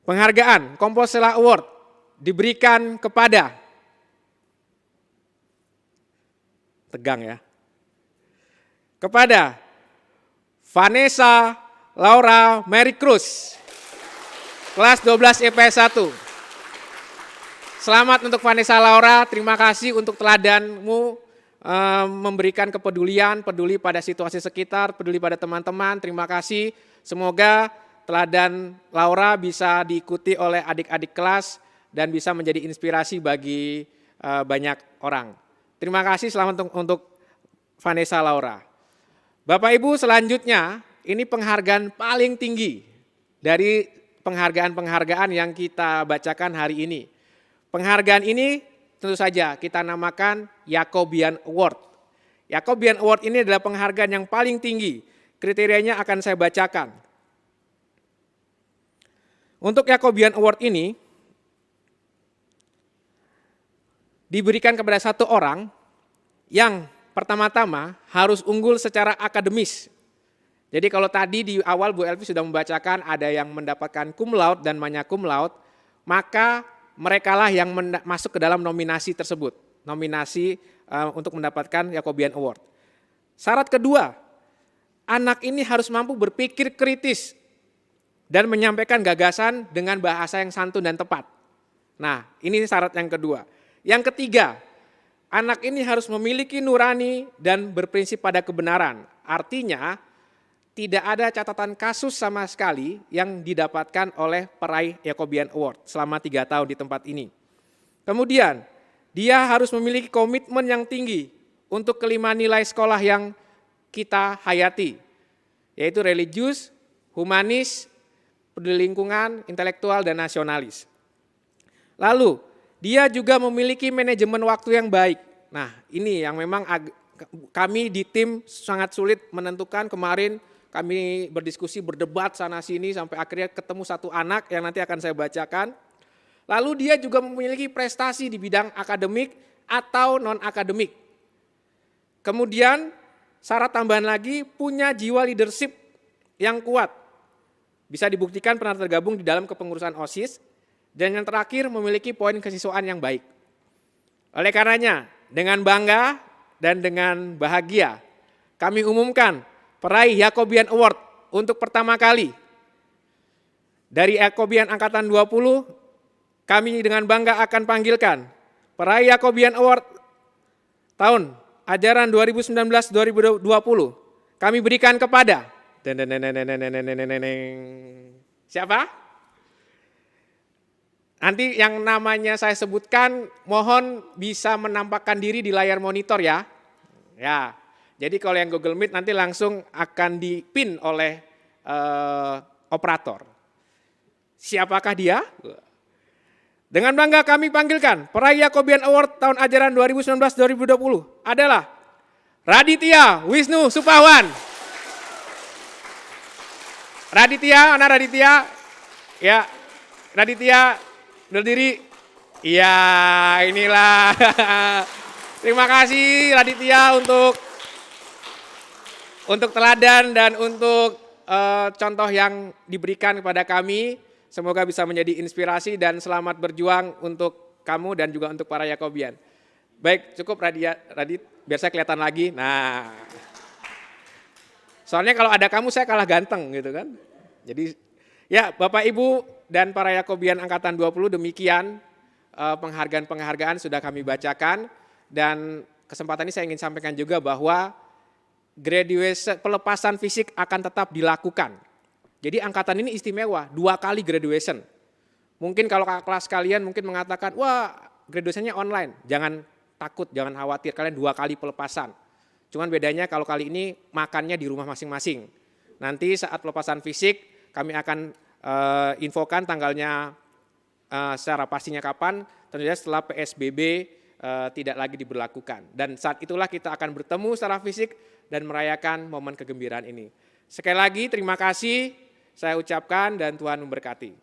Penghargaan Compostela Award diberikan kepada, tegang ya, kepada Vanessa Laura Mary Cruz, kelas 12 IPS 1. Selamat untuk Vanessa Laura, terima kasih untuk teladanmu memberikan kepedulian, peduli pada situasi sekitar, peduli pada teman-teman, terima kasih. Semoga teladan Laura bisa diikuti oleh adik-adik kelas dan bisa menjadi inspirasi bagi banyak orang. Terima kasih, selamat untuk Vanessa Laura. Bapak Ibu, selanjutnya ini penghargaan paling tinggi dari penghargaan-penghargaan yang kita bacakan hari ini. Penghargaan ini tentu saja kita namakan Yakobian Award. Yakobian Award ini adalah penghargaan yang paling tinggi. Kriterianya akan saya bacakan. Untuk Yakobian Award ini diberikan kepada satu orang yang pertama-tama harus unggul secara akademis. Jadi kalau tadi di awal Bu Elvi sudah membacakan ada yang mendapatkan cum laude dan magna cum laude, maka merekalah yang masuk ke dalam nominasi tersebut. Nominasi untuk mendapatkan Yakobian Award. Syarat kedua, anak ini harus mampu berpikir kritis dan menyampaikan gagasan dengan bahasa yang santun dan tepat. Nah, ini syarat yang kedua. Yang ketiga, anak ini harus memiliki nurani dan berprinsip pada kebenaran. Artinya, tidak ada catatan kasus sama sekali yang didapatkan oleh peraih Yakobian Award selama 3 tahun di tempat ini. Kemudian, dia harus memiliki komitmen yang tinggi untuk kelima nilai sekolah yang kita hayati, yaitu religius, humanis, peduli lingkungan, intelektual, dan nasionalis. Lalu, dia juga memiliki manajemen waktu yang baik. Nah, ini yang memang kami di tim sangat sulit menentukan. Kemarin kami berdiskusi, berdebat sana-sini, sampai akhirnya ketemu satu anak yang nanti akan saya bacakan. Lalu dia juga memiliki prestasi di bidang akademik atau non-akademik. Kemudian syarat tambahan lagi, punya jiwa leadership yang kuat. Bisa dibuktikan pernah tergabung di dalam kepengurusan OSIS. Dan yang terakhir, memiliki poin kesiswaan yang baik. Oleh karenanya, dengan bangga dan dengan bahagia, kami umumkan peraih Yakobian Award untuk pertama kali. Dari Yakobian Angkatan 20, kami dengan bangga akan panggilkan peraih Yakobian Award tahun ajaran 2019-2020. Kami berikan kepada siapa? Nanti yang namanya saya sebutkan, mohon bisa menampakkan diri di layar monitor ya. Ya, jadi kalau yang Google Meet nanti langsung akan dipin oleh operator. Siapakah dia? Dengan bangga kami panggilkan peraih Yakobian Award tahun ajaran 2019-2020 adalah Raditya Wisnu Supawan. Raditya, mana Raditya? Ya, Raditya berdiri. Iya, inilah. Terima kasih Raditya untuk teladan dan untuk contoh yang diberikan kepada kami. Semoga bisa menjadi inspirasi dan selamat berjuang untuk kamu dan juga untuk para Yakobian. Baik, cukup Radit, biar saya kelihatan lagi. Nah, soalnya kalau ada kamu saya kalah ganteng gitu kan. Jadi ya Bapak Ibu dan para Yakobian Angkatan 20, demikian penghargaan-penghargaan sudah kami bacakan. Dan kesempatan ini saya ingin sampaikan juga bahwa pelepasan fisik akan tetap dilakukan. Jadi angkatan ini istimewa, 2 kali graduation. Mungkin kalau kelas kalian mungkin mengatakan, wah graduationnya online. Jangan takut, jangan khawatir, kalian 2 kali pelepasan. Cuman bedanya kalau kali ini makannya di rumah masing-masing. Nanti saat pelepasan fisik kami akan infokan tanggalnya secara pastinya kapan, tentunya setelah PSBB tidak lagi diberlakukan. Dan saat itulah kita akan bertemu secara fisik dan merayakan momen kegembiraan ini. Sekali lagi terima kasih saya ucapkan dan Tuhan memberkati.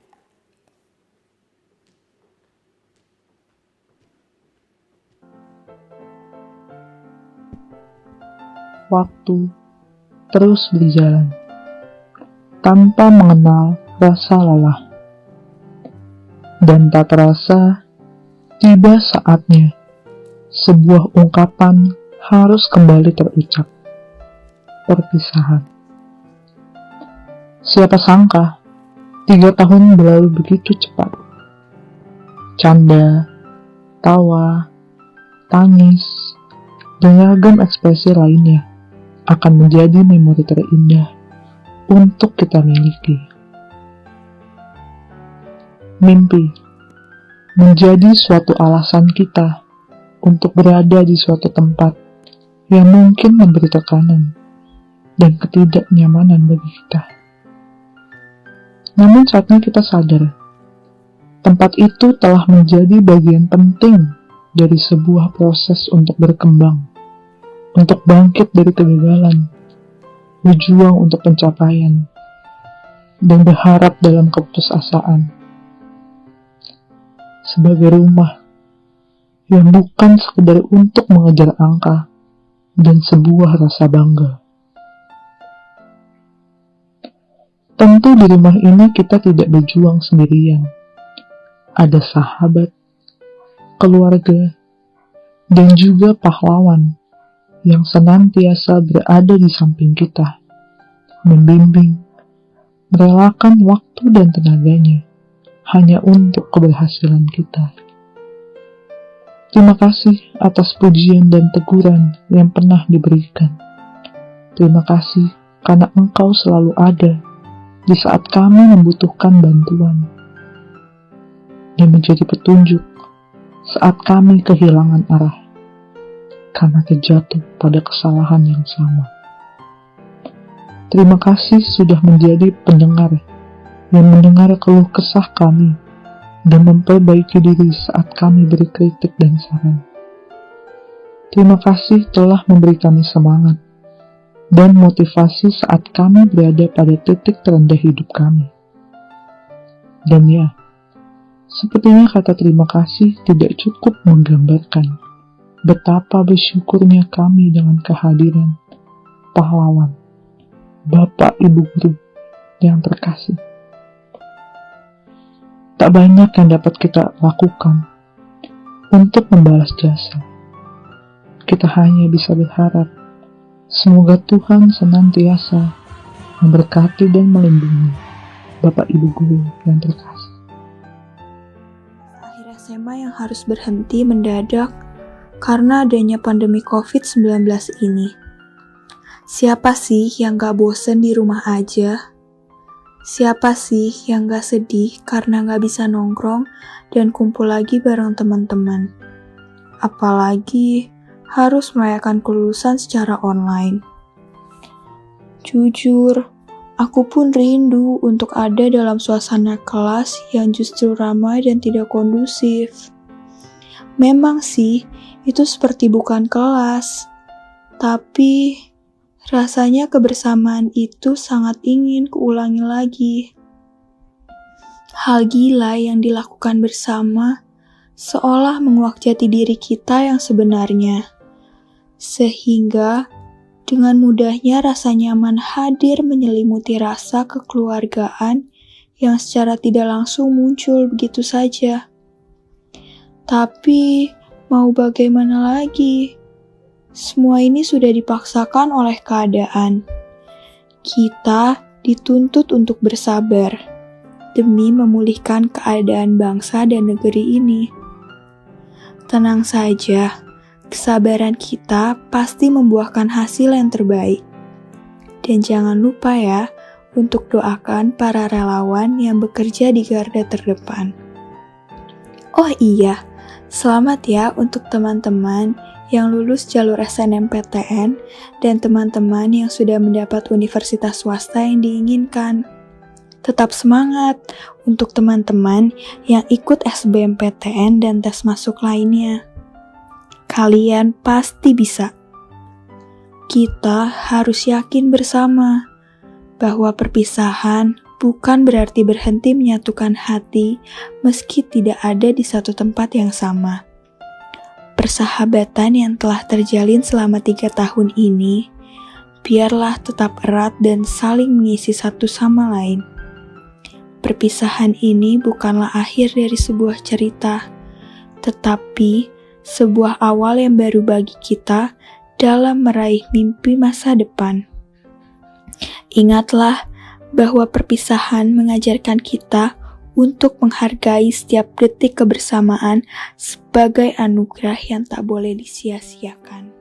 Waktu terus berjalan tanpa mengenal rasa lelah. Dan tak terasa tiba saatnya sebuah ungkapan harus kembali terucap. Perpisahan. Siapa sangka 3 tahun berlalu begitu cepat. Canda, tawa, tangis, dan ragam ekspresi lainnya akan menjadi memori terindah untuk kita miliki. Mimpi menjadi suatu alasan kita untuk berada di suatu tempat yang mungkin memberi tekanan dan ketidaknyamanan bagi kita. Namun saatnya kita sadar, tempat itu telah menjadi bagian penting dari sebuah proses untuk berkembang, untuk bangkit dari kegagalan, berjuang untuk pencapaian, dan berharap dalam keputusasaan. Sebagai rumah yang bukan sekedar untuk mengejar angka dan sebuah rasa bangga. Tentu di rumah ini kita tidak berjuang sendirian. Ada sahabat, keluarga, dan juga pahlawan yang senantiasa berada di samping kita, membimbing, merelakan waktu dan tenaganya hanya untuk keberhasilan kita. Terima kasih atas pujian dan teguran yang pernah diberikan. Terima kasih karena Engkau selalu ada di saat kami membutuhkan bantuan dan menjadi petunjuk saat kami kehilangan arah karena terjatuh pada kesalahan yang sama. Terima kasih sudah menjadi pendengar yang mendengar keluh kesah kami dan memperbaiki diri saat kami beri kritik dan saran. Terima kasih telah memberi kami semangat dan motivasi saat kami berada pada titik terendah hidup kami. Dan ya, sepertinya kata terima kasih tidak cukup menggambarkan betapa bersyukurnya kami dengan kehadiran pahlawan, Bapak Ibu Guru yang terkasih. Tak banyak yang dapat kita lakukan untuk membalas jasa. Kita hanya bisa berharap semoga Tuhan senantiasa memberkati dan melindungi Bapak Ibu Guru yang terkasih. Akhir SMA yang harus berhenti mendadak karena adanya pandemi COVID-19 ini. Siapa sih yang gak bosen di rumah aja? Siapa sih yang gak sedih karena gak bisa nongkrong dan kumpul lagi bareng teman-teman? Apalagi harus merayakan kelulusan secara online. Jujur, aku pun rindu untuk ada dalam suasana kelas yang justru ramai dan tidak kondusif. Memang sih, itu seperti bukan kelas. Tapi rasanya kebersamaan itu sangat ingin kuulangi lagi. Hal gila yang dilakukan bersama seolah menguak jati diri kita yang sebenarnya. Sehingga dengan mudahnya rasa nyaman hadir menyelimuti rasa kekeluargaan yang secara tidak langsung muncul begitu saja. Tapi mau bagaimana lagi? Semua ini sudah dipaksakan oleh keadaan. Kita dituntut untuk bersabar demi memulihkan keadaan bangsa dan negeri ini. Tenang saja, kesabaran kita pasti membuahkan hasil yang terbaik. Dan jangan lupa ya, untuk doakan para relawan yang bekerja di garda terdepan. Oh iya, selamat ya untuk teman-teman yang lulus jalur SNMPTN dan teman-teman yang sudah mendapat universitas swasta yang diinginkan. Tetap semangat untuk teman-teman yang ikut SBMPTN dan tes masuk lainnya. Kalian pasti bisa. Kita harus yakin bersama bahwa perpisahan bukan berarti berhenti menyatukan hati meski tidak ada di satu tempat yang sama. Persahabatan yang telah terjalin selama 3 tahun ini, biarlah tetap erat dan saling mengisi satu sama lain. Perpisahan ini bukanlah akhir dari sebuah cerita, tetapi sebuah awal yang baru bagi kita dalam meraih mimpi masa depan. Ingatlah bahwa perpisahan mengajarkan kita untuk menghargai setiap detik kebersamaan sebagai anugerah yang tak boleh disia-siakan.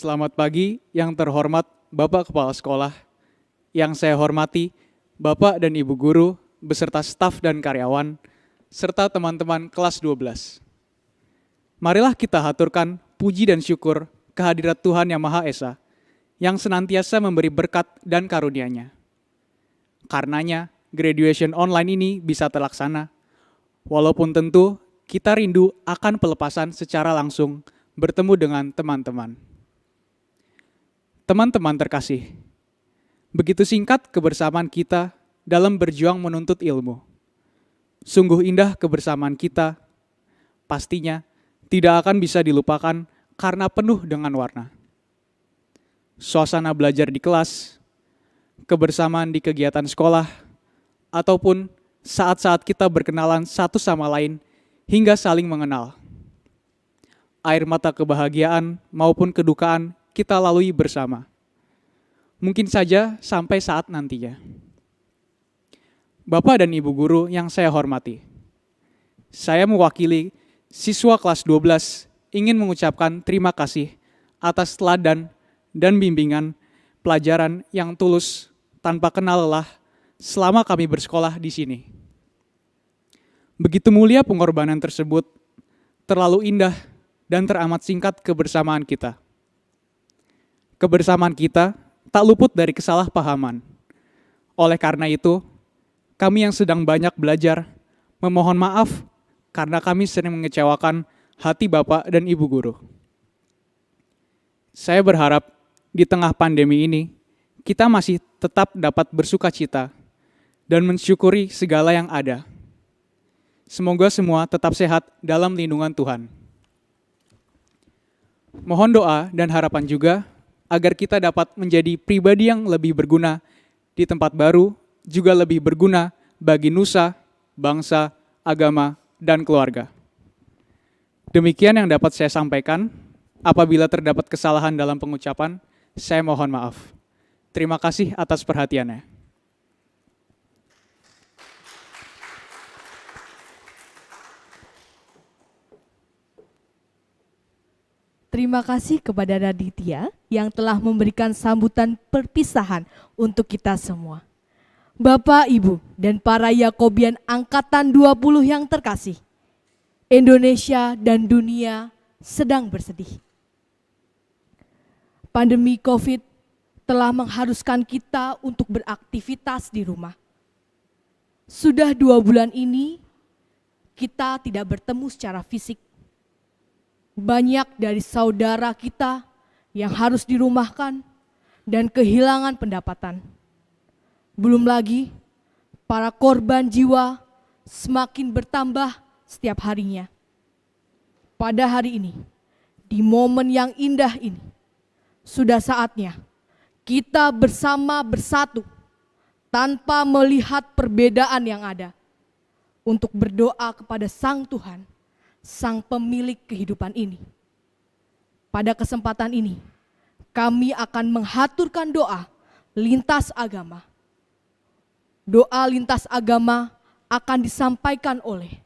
Selamat pagi yang terhormat Bapak Kepala Sekolah, yang saya hormati Bapak dan Ibu Guru, beserta staf dan karyawan, serta teman-teman kelas 12. Marilah kita haturkan puji dan syukur kehadirat Tuhan Yang Maha Esa, yang senantiasa memberi berkat dan karunia-Nya. Karenanya, graduation online ini bisa terlaksana, walaupun tentu kita rindu akan pelepasan secara langsung bertemu dengan teman-teman. Teman-teman terkasih, begitu singkat kebersamaan kita dalam berjuang menuntut ilmu. Sungguh indah kebersamaan kita, pastinya tidak akan bisa dilupakan karena penuh dengan warna. Suasana belajar di kelas, kebersamaan di kegiatan sekolah, ataupun saat-saat kita berkenalan satu sama lain hingga saling mengenal. Air mata kebahagiaan maupun kedukaan kita lalui bersama. Mungkin saja sampai saat nantinya. Bapak dan Ibu Guru yang saya hormati, saya mewakili siswa kelas 12 ingin mengucapkan terima kasih atas teladan dan bimbingan pelajaran yang tulus tanpa kenal lelah selama kami bersekolah di sini. Begitu mulia pengorbanan tersebut, terlalu indah dan teramat singkat kebersamaan kita. Kebersamaan kita tak luput dari kesalahpahaman. Oleh karena itu, kami yang sedang banyak belajar memohon maaf karena kami sering mengecewakan hati Bapak dan Ibu Guru. Saya berharap di tengah pandemi ini, kita masih tetap dapat bersukacita dan mensyukuri segala yang ada. Semoga semua tetap sehat dalam lindungan Tuhan. Mohon doa dan harapan juga agar kita dapat menjadi pribadi yang lebih berguna di tempat baru, juga lebih berguna bagi nusa, bangsa, agama, dan keluarga. Demikian yang dapat saya sampaikan. Apabila terdapat kesalahan dalam pengucapan, saya mohon maaf. Terima kasih atas perhatiannya. Terima kasih kepada Raditya yang telah memberikan sambutan perpisahan untuk kita semua. Bapak, Ibu, dan para Yakobian Angkatan 20 yang terkasih, Indonesia dan dunia sedang bersedih. Pandemi COVID telah mengharuskan kita untuk beraktivitas di rumah. Sudah 2 bulan ini, kita tidak bertemu secara fisik. Banyak dari saudara kita yang harus dirumahkan dan kehilangan pendapatan. Belum lagi, para korban jiwa semakin bertambah setiap harinya. Pada hari ini, di momen yang indah ini, sudah saatnya kita bersama bersatu tanpa melihat perbedaan yang ada untuk berdoa kepada Sang Tuhan, Sang pemilik kehidupan ini. Pada kesempatan ini, kami akan menghaturkan doa lintas agama. Doa lintas agama akan disampaikan oleh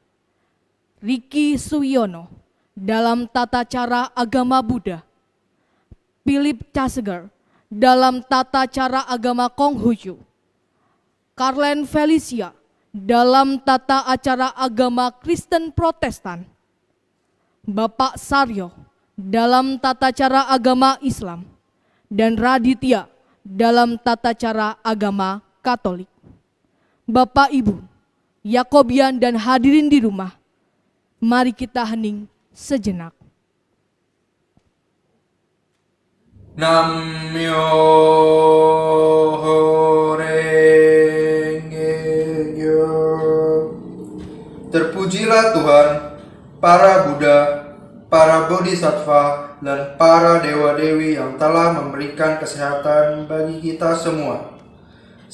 Riki Suyono dalam tata cara agama Buddha, Philip Chaseger dalam tata cara agama Konghucu, Carlen Felicia dalam tata acara agama Kristen Protestan, Bapak Saryo dalam tata cara agama Islam, dan Raditya dalam tata cara agama Katolik. Bapak, Ibu, Yakobian dan hadirin di rumah, mari kita hening sejenak. Nam-myoho Renge Kyo. Terpujilah Tuhan, para Buddha, para Bodhisattva, dan para dewa-dewi yang telah memberikan kesehatan bagi kita semua.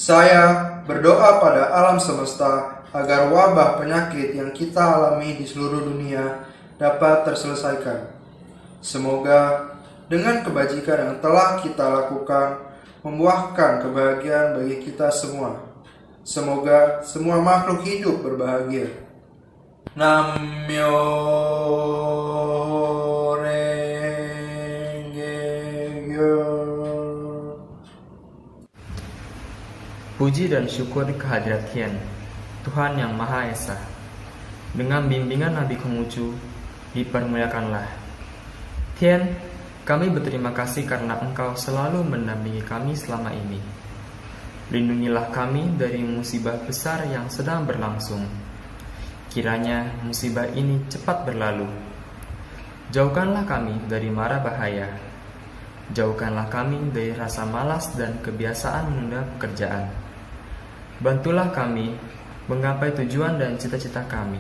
Saya berdoa pada alam semesta agar wabah penyakit yang kita alami di seluruh dunia dapat terselesaikan. Semoga dengan kebajikan yang telah kita lakukan membuahkan kebahagiaan bagi kita semua. Semoga semua makhluk hidup berbahagia. Nam-myoho Renge Puji dan syukur kehadirat Tien, Tuhan yang Maha Esa. Dengan bimbingan Nabi Konghucu, dipermuliakanlah. Tien, kami berterima kasih karena Engkau selalu mendampingi kami selama ini. Lindungilah kami dari musibah besar yang sedang berlangsung. Kiranya musibah ini cepat berlalu. Jauhkanlah kami dari mara bahaya. Jauhkanlah kami dari rasa malas dan kebiasaan menunda pekerjaan. Bantulah kami menggapai tujuan dan cita-cita kami.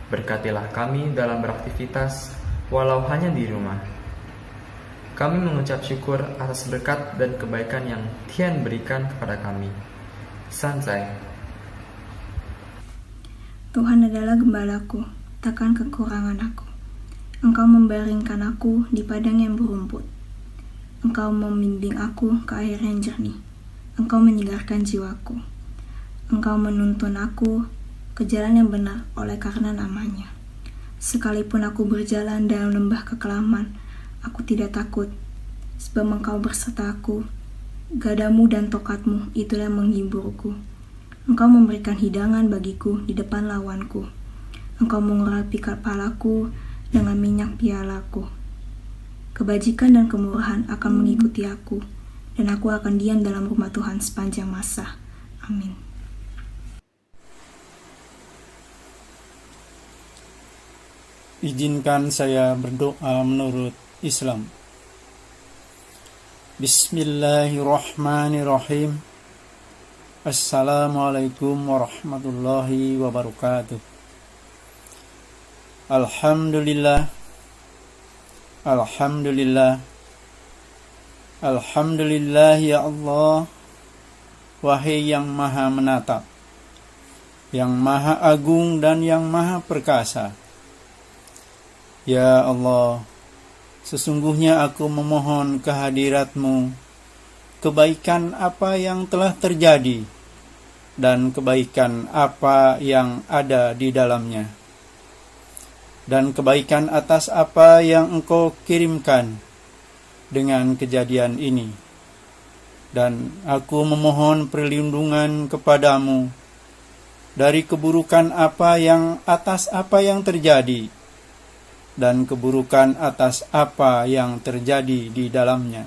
Berkatilah kami dalam beraktivitas walau hanya di rumah. Kami mengucap syukur atas berkat dan kebaikan yang Tien berikan kepada kami. Sansai. Tuhan adalah gembalaku, takkan kekurangan aku. Engkau membaringkan aku di padang yang berumput. Engkau membimbing aku ke air yang jernih. Engkau menyegarkan jiwaku. Engkau menuntun aku ke jalan yang benar oleh karena namanya. Sekalipun aku berjalan dalam lembah kekelaman, aku tidak takut, sebab Engkau berserta aku. Gadamu dan tokatmu itulah yang menghiburku. Engkau memberikan hidangan bagiku di depan lawanku. Engkau mengurapi kepalaku dengan minyak pialaku. Kebajikan dan kemurahan akan mengikuti aku, dan aku akan diam dalam rumah Tuhan sepanjang masa. Amin. Izinkan saya berdoa menurut Islam. Bismillahirrahmanirrahim. Assalamualaikum warahmatullahi wabarakatuh. Alhamdulillah. Alhamdulillah. Alhamdulillah ya Allah. Wahai yang maha menatap, yang maha agung dan yang maha perkasa. Ya Allah, sesungguhnya aku memohon kehadirat-Mu, kebaikan apa yang telah terjadi, dan kebaikan apa yang ada di dalamnya, dan kebaikan atas apa yang Engkau kirimkan dengan kejadian ini. Dan aku memohon perlindungan kepadamu dari keburukan apa yang atas apa yang terjadi, dan keburukan atas apa yang terjadi di dalamnya.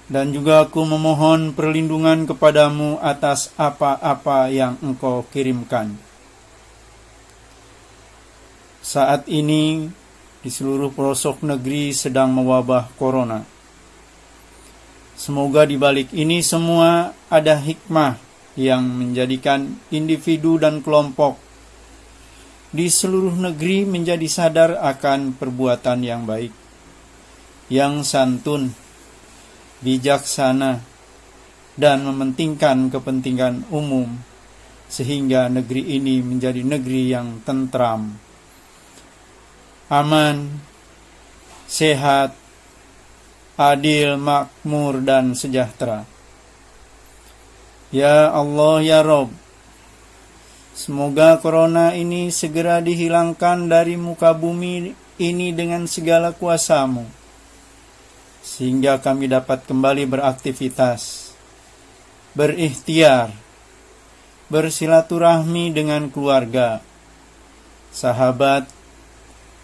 Dan juga aku memohon perlindungan kepadamu atas apa-apa yang Engkau kirimkan. Saat ini di seluruh pelosok negeri sedang mewabah corona. Semoga di balik ini semua ada hikmah yang menjadikan individu dan kelompok di seluruh negeri menjadi sadar akan perbuatan yang baik, yang santun, bijaksana, dan mementingkan kepentingan umum, sehingga negeri ini menjadi negeri yang tentram, aman, sehat, adil, makmur, dan sejahtera. Ya Allah, ya Rabb, semoga corona ini segera dihilangkan dari muka bumi ini dengan segala kuasa-Mu, sehingga kami dapat kembali beraktivitas, berikhtiar, bersilaturahmi dengan keluarga, sahabat,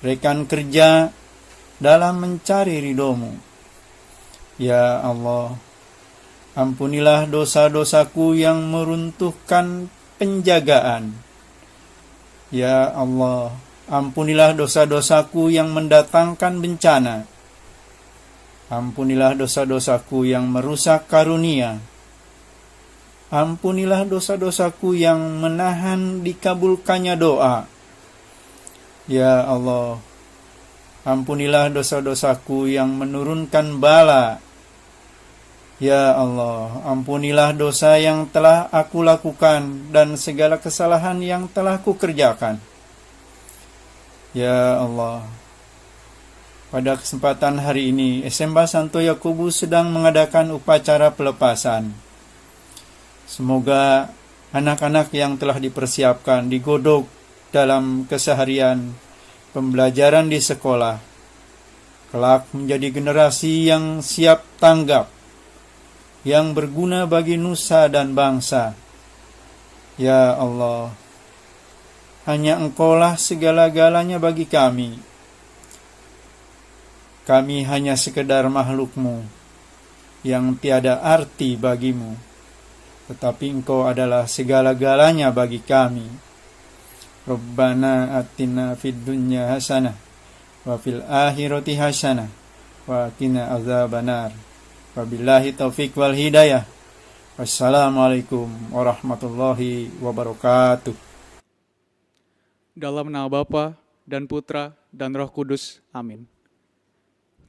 rekan kerja dalam mencari ridho-Mu. Ya Allah, ampunilah dosa-dosaku yang meruntuhkan penjagaan. Ya Allah, ampunilah dosa-dosaku yang mendatangkan bencana. Ampunilah dosa-dosaku yang merusak karunia. Ampunilah dosa-dosaku yang menahan dikabulkannya doa. Ya Allah, ampunilah dosa-dosaku yang menurunkan bala. Ya Allah, ampunilah dosa yang telah aku lakukan dan segala kesalahan yang telah kukerjakan. Ya Allah, pada kesempatan hari ini, SMA Santo Yakobus sedang mengadakan upacara pelepasan. Semoga anak-anak yang telah dipersiapkan, digodok dalam keseharian pembelajaran di sekolah, kelak menjadi generasi yang siap tanggap yang berguna bagi nusa dan bangsa. Ya Allah, hanya Engkaulah segala-galanya bagi kami. Kami hanya sekedar makhluk-Mu yang tiada arti bagimu, tetapi Engkau adalah segala-galanya bagi kami. Rabbana atina fid dunya hasanah wa fil akhirati hasanah wa qina azabannar. Wabillahi taufik wal hidayah. Wassalamualaikum warahmatullahi wabarakatuh. Dalam nama Bapa dan Putra dan Roh Kudus. Amin.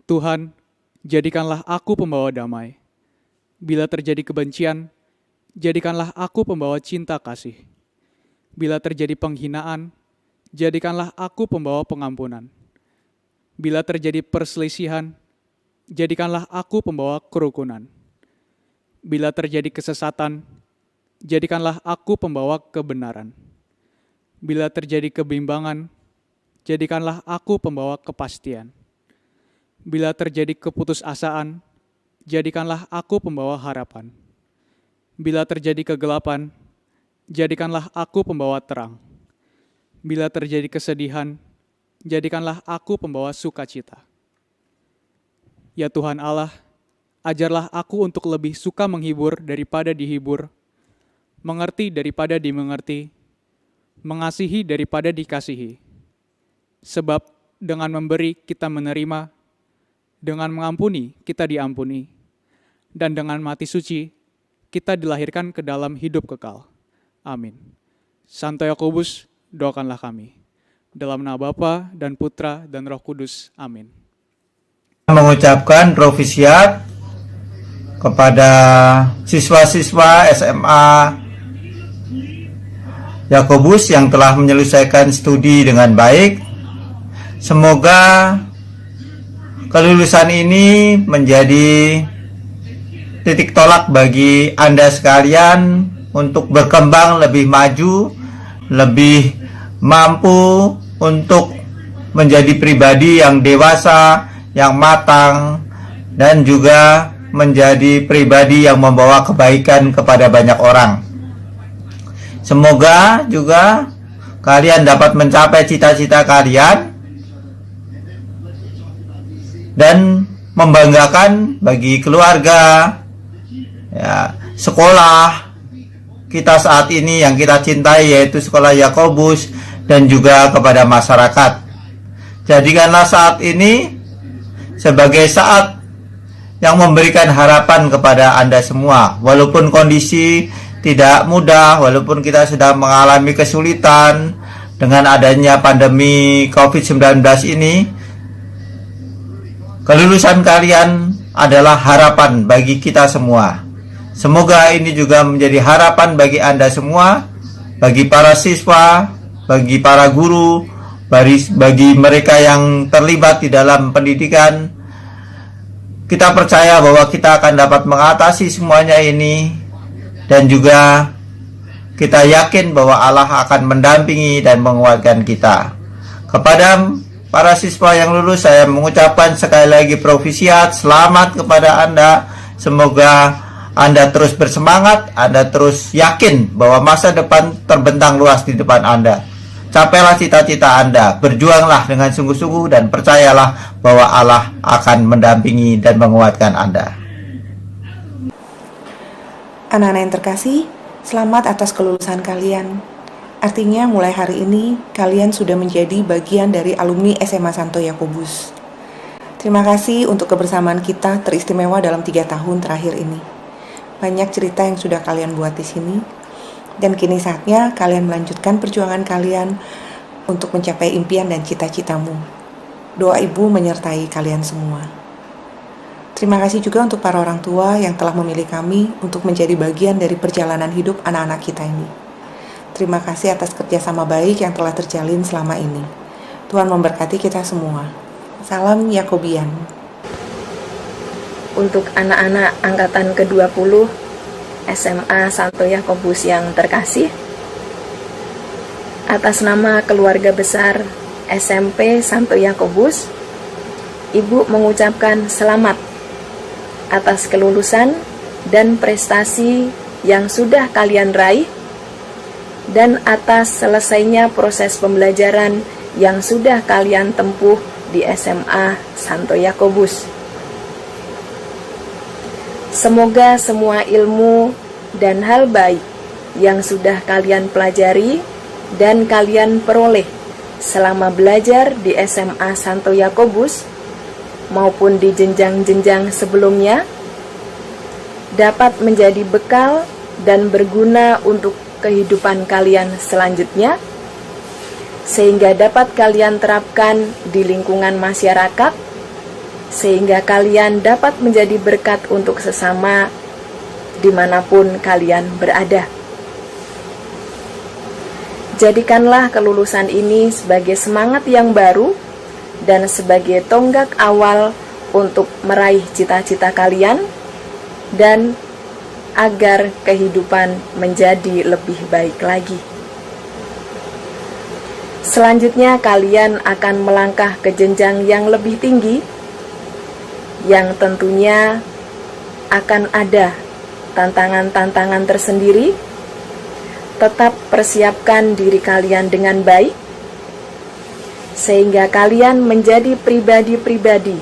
Tuhan, jadikanlah aku pembawa damai. Bila terjadi kebencian, jadikanlah aku pembawa cinta kasih. Bila terjadi penghinaan, jadikanlah aku pembawa pengampunan. Bila terjadi perselisihan, jadikanlah aku pembawa kerukunan. Bila terjadi kesesatan, jadikanlah aku pembawa kebenaran. Bila terjadi kebimbangan, jadikanlah aku pembawa kepastian. Bila terjadi keputusasaan, jadikanlah aku pembawa harapan. Bila terjadi kegelapan, jadikanlah aku pembawa terang. Bila terjadi kesedihan, jadikanlah aku pembawa sukacita. Ya Tuhan Allah, ajarlah aku untuk lebih suka menghibur daripada dihibur, mengerti daripada dimengerti, mengasihi daripada dikasihi. Sebab dengan memberi kita menerima, dengan mengampuni kita diampuni, dan dengan mati suci kita dilahirkan ke dalam hidup kekal. Amin. Santo Yakobus, doakanlah kami. Dalam nama Bapa dan Putra dan Roh Kudus. Amin. Mengucapkan provisiat kepada siswa-siswa SMA Yakobus yang telah menyelesaikan studi dengan baik. Semoga kelulusan ini menjadi titik tolak bagi Anda sekalian untuk berkembang lebih maju, lebih mampu untuk menjadi pribadi yang dewasa, yang matang, dan juga menjadi pribadi yang membawa kebaikan kepada banyak orang. Semoga juga kalian dapat mencapai cita-cita kalian dan membanggakan bagi keluarga, ya, sekolah kita saat ini yang kita cintai, yaitu Sekolah Yakobus, dan juga kepada masyarakat. Jadikanlah saat ini sebagai saat yang memberikan harapan kepada Anda semua. Walaupun kondisi tidak mudah, walaupun kita sedang mengalami kesulitan dengan adanya pandemi COVID-19 ini, kelulusan kalian adalah harapan bagi kita semua. Semoga ini juga menjadi harapan bagi Anda semua, bagi para siswa, bagi para guru, bagi mereka yang terlibat di dalam pendidikan. Kita percaya bahwa kita akan dapat mengatasi semuanya ini, dan juga kita yakin bahwa Allah akan mendampingi dan menguatkan kita. Kepada para siswa yang lulus, saya mengucapkan sekali lagi provisiat, selamat kepada Anda. Semoga Anda terus bersemangat, Anda terus yakin bahwa masa depan terbentang luas di depan Anda. Capailah cita-cita Anda, berjuanglah dengan sungguh-sungguh, dan percayalah bahwa Allah akan mendampingi dan menguatkan Anda. Anak-anak yang terkasih, selamat atas kelulusan kalian. Artinya mulai hari ini kalian sudah menjadi bagian dari alumni SMA Santo Yakobus. Terima kasih untuk kebersamaan kita teristimewa dalam 3 tahun terakhir ini. Banyak cerita yang sudah kalian buat di sini, dan kini saatnya kalian melanjutkan perjuangan kalian untuk mencapai impian dan cita-citamu. Doa Ibu menyertai kalian semua. Terima kasih juga untuk para orang tua yang telah memilih kami untuk menjadi bagian dari perjalanan hidup anak-anak kita ini. Terima kasih atas kerjasama baik yang telah terjalin selama ini. Tuhan memberkati kita semua. Salam Yakobian. Untuk anak-anak angkatan ke-20 SMA Santo Yakobus yang terkasih, atas nama keluarga besar SMP Santo Yakobus, Ibu mengucapkan selamat atas kelulusan dan prestasi yang sudah kalian raih, dan atas selesainya proses pembelajaran yang sudah kalian tempuh di SMA Santo Yakobus. Semoga semua ilmu dan hal baik yang sudah kalian pelajari dan kalian peroleh selama belajar di SMA Santo Yakobus maupun di jenjang-jenjang sebelumnya dapat menjadi bekal dan berguna untuk kehidupan kalian selanjutnya, sehingga dapat kalian terapkan di lingkungan masyarakat, sehingga kalian dapat menjadi berkat untuk sesama dimanapun kalian berada. Jadikanlah kelulusan ini sebagai semangat yang baru dan sebagai tonggak awal untuk meraih cita-cita kalian, dan agar kehidupan menjadi lebih baik lagi. Selanjutnya kalian akan melangkah ke jenjang yang lebih tinggi, yang tentunya akan ada tantangan-tantangan tersendiri. Tetap persiapkan diri kalian dengan baik, sehingga kalian menjadi pribadi-pribadi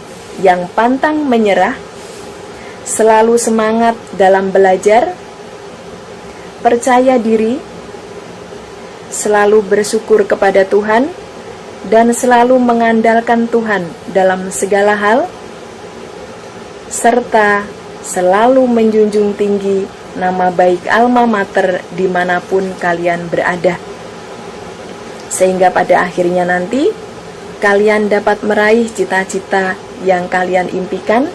yang pantang menyerah, selalu semangat dalam belajar, percaya diri, selalu bersyukur kepada Tuhan, dan selalu mengandalkan Tuhan dalam segala hal, serta selalu menjunjung tinggi nama baik alma mater dimanapun kalian berada, sehingga pada akhirnya nanti kalian dapat meraih cita-cita yang kalian impikan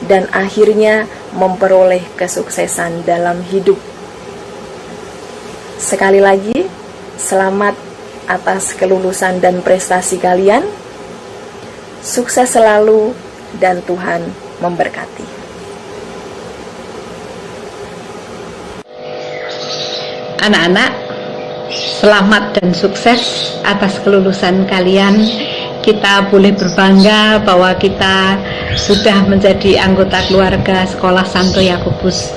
dan akhirnya memperoleh kesuksesan dalam hidup. Sekali lagi, selamat atas kelulusan dan prestasi kalian. Sukses selalu dan Tuhan memberkati. Anak-anak, selamat dan sukses atas kelulusan kalian. Kita boleh berbangga bahwa kita sudah menjadi anggota keluarga Sekolah Santo Yakobus.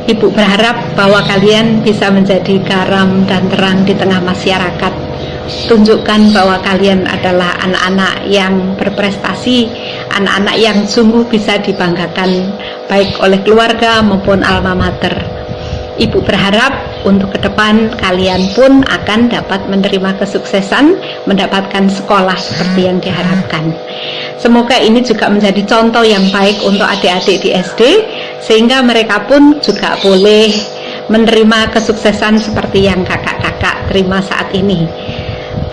Ibu berharap bahwa kalian bisa menjadi garam dan terang di tengah masyarakat. Tunjukkan bahwa kalian adalah anak-anak yang berprestasi, anak-anak yang sungguh bisa dibanggakan baik oleh keluarga maupun alma mater. Ibu berharap untuk ke depan kalian pun akan dapat menerima kesuksesan, mendapatkan sekolah seperti yang diharapkan. Semoga ini juga menjadi contoh yang baik untuk adik-adik di SD, sehingga mereka pun juga boleh menerima kesuksesan seperti yang kakak-kakak terima saat ini.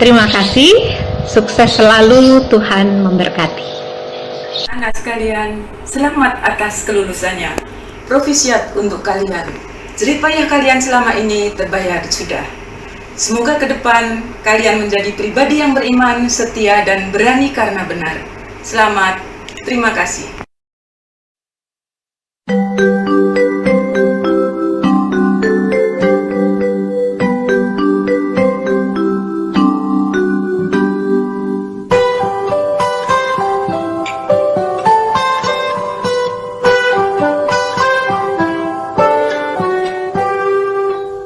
Terima kasih, sukses selalu, Tuhan memberkati. Anak sekalian, selamat atas kelulusannya. Profisiat untuk kalian. Jerih payah kalian selama ini terbayar sudah. Semoga ke depan kalian menjadi pribadi yang beriman, setia, dan berani karena benar. Selamat, terima kasih.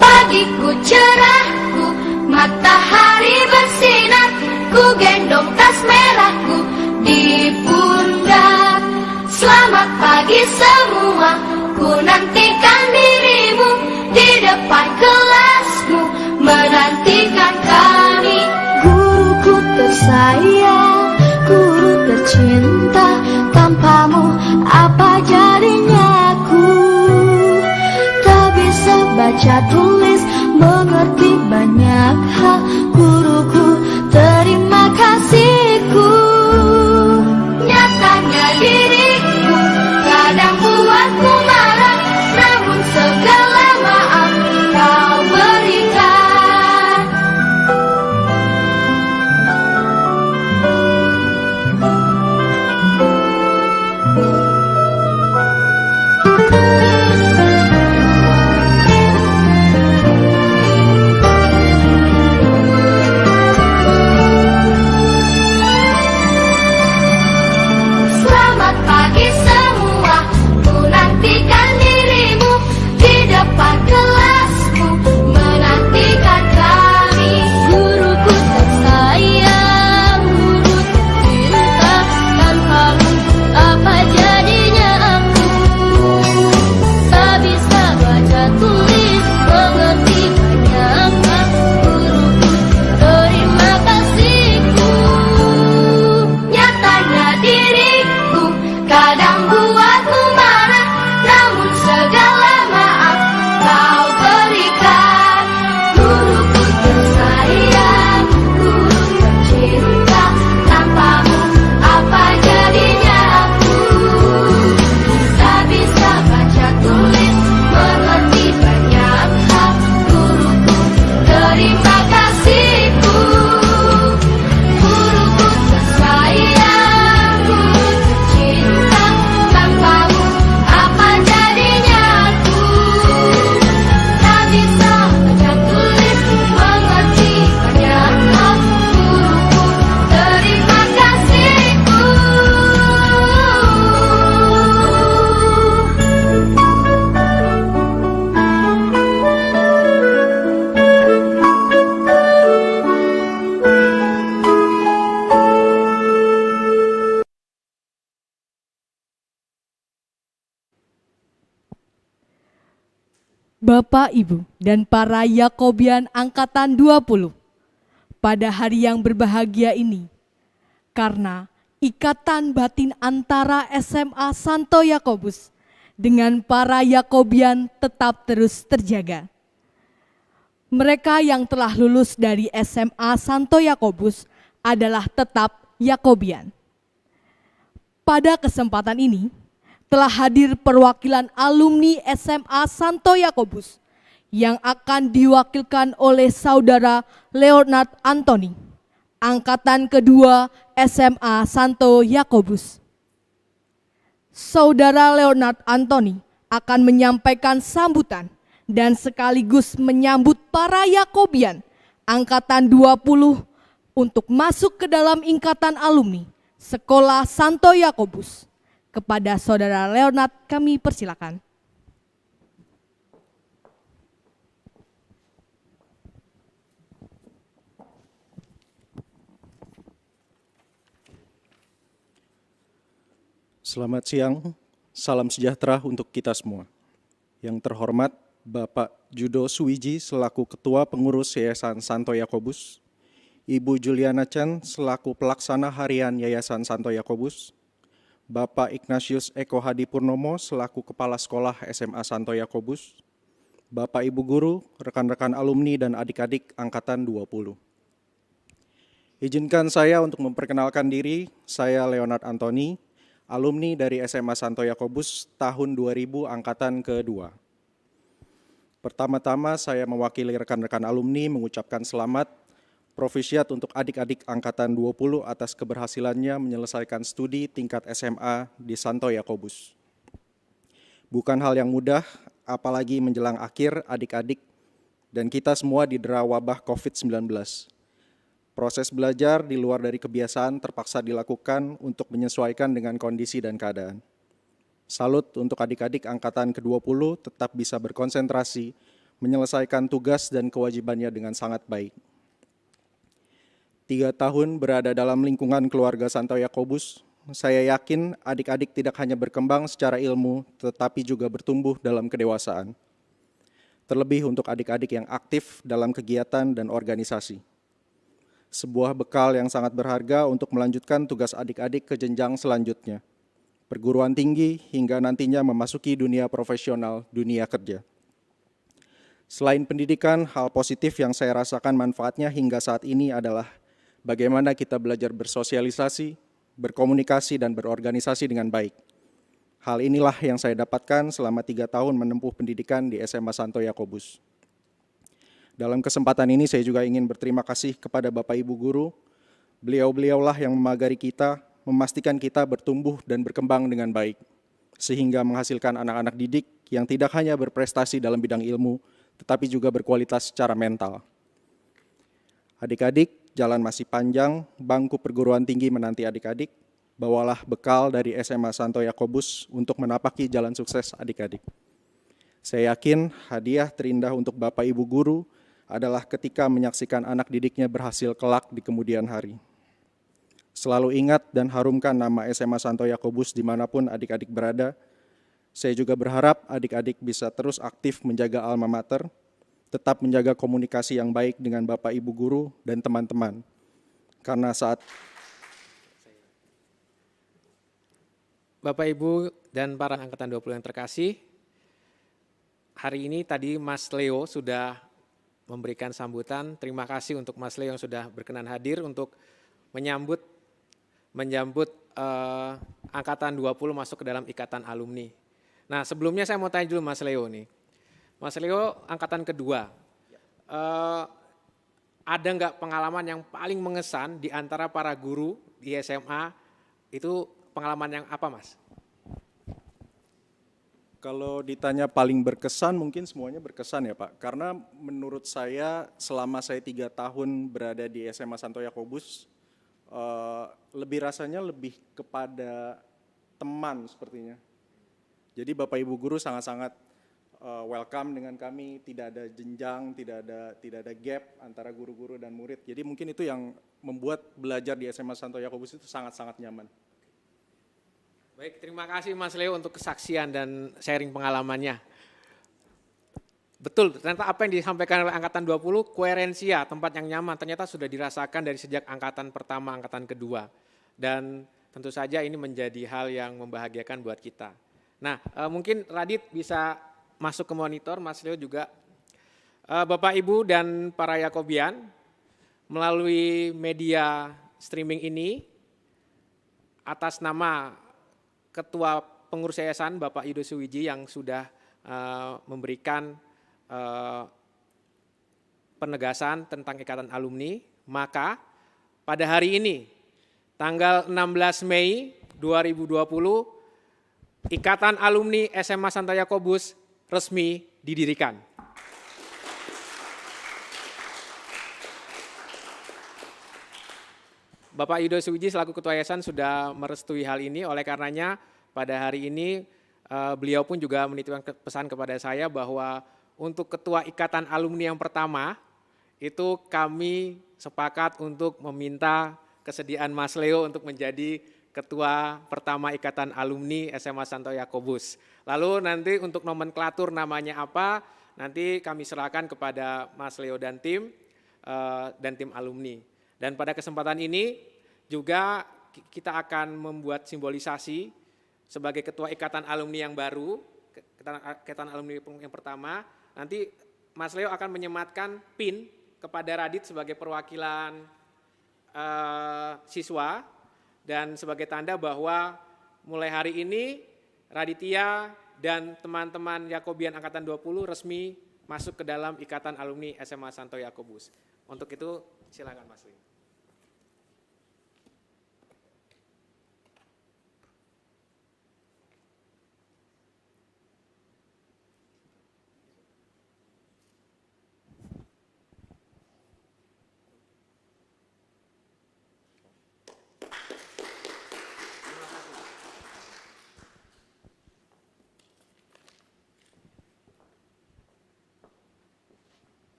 Pagiku cerahku, matahari bersinar, ku gendong tas merahku di pundak. Selamat pagi semua, ku nantikan dirimu di depan kelasmu, menantikan kami. Guruku tersayang, guru tercinta, tanpamu apa jadinya aku? Tak bisa baca tulis, mengerti banyak hal. Guruku, terima kasihku. Nyatanya diriku kadang buatku marah, namun segala maaf kau berikan. Bapak, Ibu, dan para Yakobian Angkatan 20 pada hari yang berbahagia ini, karena ikatan batin antara SMA Santo Yakobus dengan para Yakobian tetap terus terjaga. Mereka yang telah lulus dari SMA Santo Yakobus adalah tetap Yakobian. Pada kesempatan ini, telah hadir perwakilan alumni SMA Santo Yakobus yang akan diwakilkan oleh Saudara Leonard Anthony, Angkatan kedua SMA Santo Yakobus. Saudara Leonard Anthony akan menyampaikan sambutan dan sekaligus menyambut para Yakobian Angkatan 20 untuk masuk ke dalam ikatan alumni Sekolah Santo Yakobus. Kepada Saudara Leonard kami persilakan. Selamat siang, salam sejahtera untuk kita semua. Yang terhormat Bapak Judo Suwiji selaku Ketua Pengurus Yayasan Santo Yakobus, Ibu Juliana Chen selaku Pelaksana Harian Yayasan Santo Yakobus, Bapak Ignatius Eko Hadi Purnomo selaku Kepala Sekolah SMA Santo Yakobus, Bapak Ibu Guru, rekan-rekan alumni dan adik-adik Angkatan 20. Izinkan saya untuk memperkenalkan diri, saya Leonard Anthony, alumni dari SMA Santo Yakobus tahun 2000 Angkatan kedua. Pertama-tama saya mewakili rekan-rekan alumni mengucapkan selamat Profisiat untuk adik-adik Angkatan 20 atas keberhasilannya menyelesaikan studi tingkat SMA di Santo Yakobus. Bukan hal yang mudah, apalagi menjelang akhir adik-adik dan kita semua didera wabah COVID-19. Proses belajar di luar dari kebiasaan terpaksa dilakukan untuk menyesuaikan dengan kondisi dan keadaan. Salut untuk adik-adik Angkatan ke-20 tetap bisa berkonsentrasi, menyelesaikan tugas dan kewajibannya dengan sangat baik. 3 tahun berada dalam lingkungan keluarga Santo Yakobus, saya yakin adik-adik tidak hanya berkembang secara ilmu, tetapi juga bertumbuh dalam kedewasaan. Terlebih untuk adik-adik yang aktif dalam kegiatan dan organisasi. Sebuah bekal yang sangat berharga untuk melanjutkan tugas adik-adik ke jenjang selanjutnya. Perguruan tinggi hingga nantinya memasuki dunia profesional, dunia kerja. Selain pendidikan, hal positif yang saya rasakan manfaatnya hingga saat ini adalah bagaimana kita belajar bersosialisasi, berkomunikasi, dan berorganisasi dengan baik. Hal inilah yang saya dapatkan selama 3 tahun menempuh pendidikan di SMA Santo Yakobus. Dalam kesempatan ini saya juga ingin berterima kasih kepada Bapak Ibu Guru. Beliau-beliaulah yang memagari kita, memastikan kita bertumbuh dan berkembang dengan baik, sehingga menghasilkan anak-anak didik yang tidak hanya berprestasi dalam bidang ilmu, tetapi juga berkualitas secara mental. Adik-adik, jalan masih panjang, bangku perguruan tinggi menanti adik-adik, bawalah bekal dari SMA Santo Yakobus untuk menapaki jalan sukses adik-adik. Saya yakin hadiah terindah untuk Bapak Ibu Guru adalah ketika menyaksikan anak didiknya berhasil kelak di kemudian hari. Selalu ingat dan harumkan nama SMA Santo Yakobus dimanapun adik-adik berada. Saya juga berharap adik-adik bisa terus aktif menjaga alma mater, tetap menjaga komunikasi yang baik dengan Bapak Ibu Guru dan teman-teman. Karena saat Bapak Ibu dan para Angkatan 20 yang terkasih, hari ini tadi Mas Leo sudah memberikan sambutan. Terima kasih untuk Mas Leo yang sudah berkenan hadir untuk menyambut Angkatan 20 masuk ke dalam ikatan alumni. Nah, sebelumnya saya mau tanya dulu Mas Leo nih. Mas Leo angkatan kedua, ada nggak pengalaman yang paling mengesan di antara para guru di SMA, itu pengalaman yang apa Mas? Kalau ditanya paling berkesan, mungkin semuanya berkesan ya Pak. Karena menurut saya selama saya 3 tahun berada di SMA Santo Yakobus, rasanya lebih kepada teman sepertinya. Jadi Bapak Ibu Guru sangat-sangat welcome dengan kami, tidak ada jenjang, tidak ada gap antara guru-guru dan murid. Jadi mungkin itu yang membuat belajar di SMA Santo Yakobus itu sangat-sangat nyaman. Baik, terima kasih Mas Leo untuk kesaksian dan sharing pengalamannya. Betul, ternyata apa yang disampaikan oleh Angkatan 20, koherensia, tempat yang nyaman, ternyata sudah dirasakan dari sejak Angkatan pertama, Angkatan kedua. Dan tentu saja ini menjadi hal yang membahagiakan buat kita. Nah, mungkin Radit bisa masuk ke monitor, Mas Leo juga. Bapak, Ibu, dan para Yakobian, melalui media streaming ini, atas nama Ketua Pengurus Yayasan, Bapak Yudo Suwiji, yang sudah memberikan penegasan tentang Ikatan Alumni, maka pada hari ini, tanggal 16 Mei 2020, Ikatan Alumni SMA Santo Yakobus resmi didirikan. Bapak Yudo Suwiji selaku Ketua Yayasan sudah merestui hal ini, oleh karenanya pada hari ini beliau pun juga menitipkan pesan kepada saya bahwa untuk Ketua Ikatan Alumni yang pertama, itu kami sepakat untuk meminta kesediaan Mas Leo untuk menjadi Ketua pertama Ikatan Alumni SMA Santo Yakobus. Lalu nanti untuk nomenklatur namanya apa, nanti kami serahkan kepada Mas Leo dan tim alumni. Dan pada kesempatan ini juga kita akan membuat simbolisasi sebagai Ketua Ikatan Alumni yang baru, Ikatan Alumni yang pertama. Nanti Mas Leo akan menyematkan PIN kepada Radit sebagai perwakilan siswa dan sebagai tanda bahwa mulai hari ini Raditya dan teman-teman Yakobian Angkatan 20 resmi masuk ke dalam Ikatan Alumni SMA Santo Yakobus. Untuk itu silakan Mas Leo.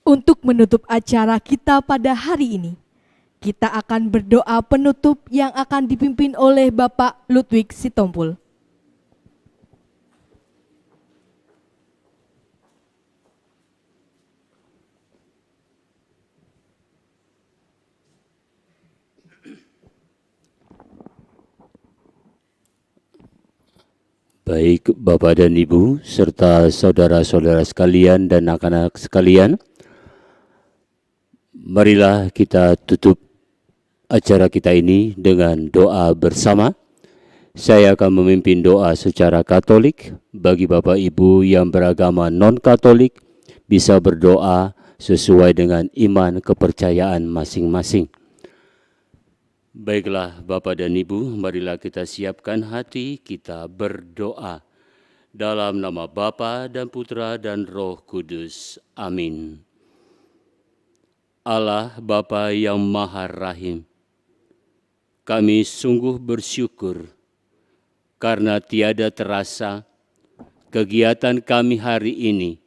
Untuk menutup acara kita pada hari ini, kita akan berdoa penutup yang akan dipimpin oleh Bapak Ludwig Sitompul. Baik Bapak dan Ibu, serta saudara-saudara sekalian dan anak-anak sekalian, marilah kita tutup acara kita ini dengan doa bersama. Saya akan memimpin doa secara Katolik. Bagi Bapak Ibu yang beragama non-Katolik, bisa berdoa sesuai dengan iman kepercayaan masing-masing. Baiklah Bapak dan Ibu, marilah kita siapkan hati, kita berdoa. Dalam nama Bapa dan Putra dan Roh Kudus. Amin. Allah Bapa yang Maha Rahim, kami sungguh bersyukur karena tiada terasa kegiatan kami hari ini,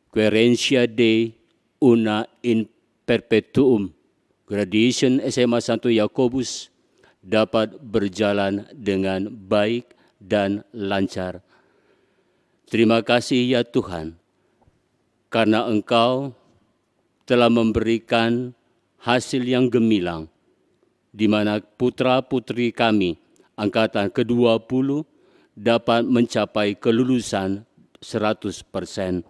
Querencia Dei Una in Perpetuum, Graduation SMA Santo Yakobus, dapat berjalan dengan baik dan lancar. Terima kasih ya Tuhan, karena Engkau telah memberikan hasil yang gemilang, di mana putra-putri kami, angkatan ke-20, dapat mencapai kelulusan 100%.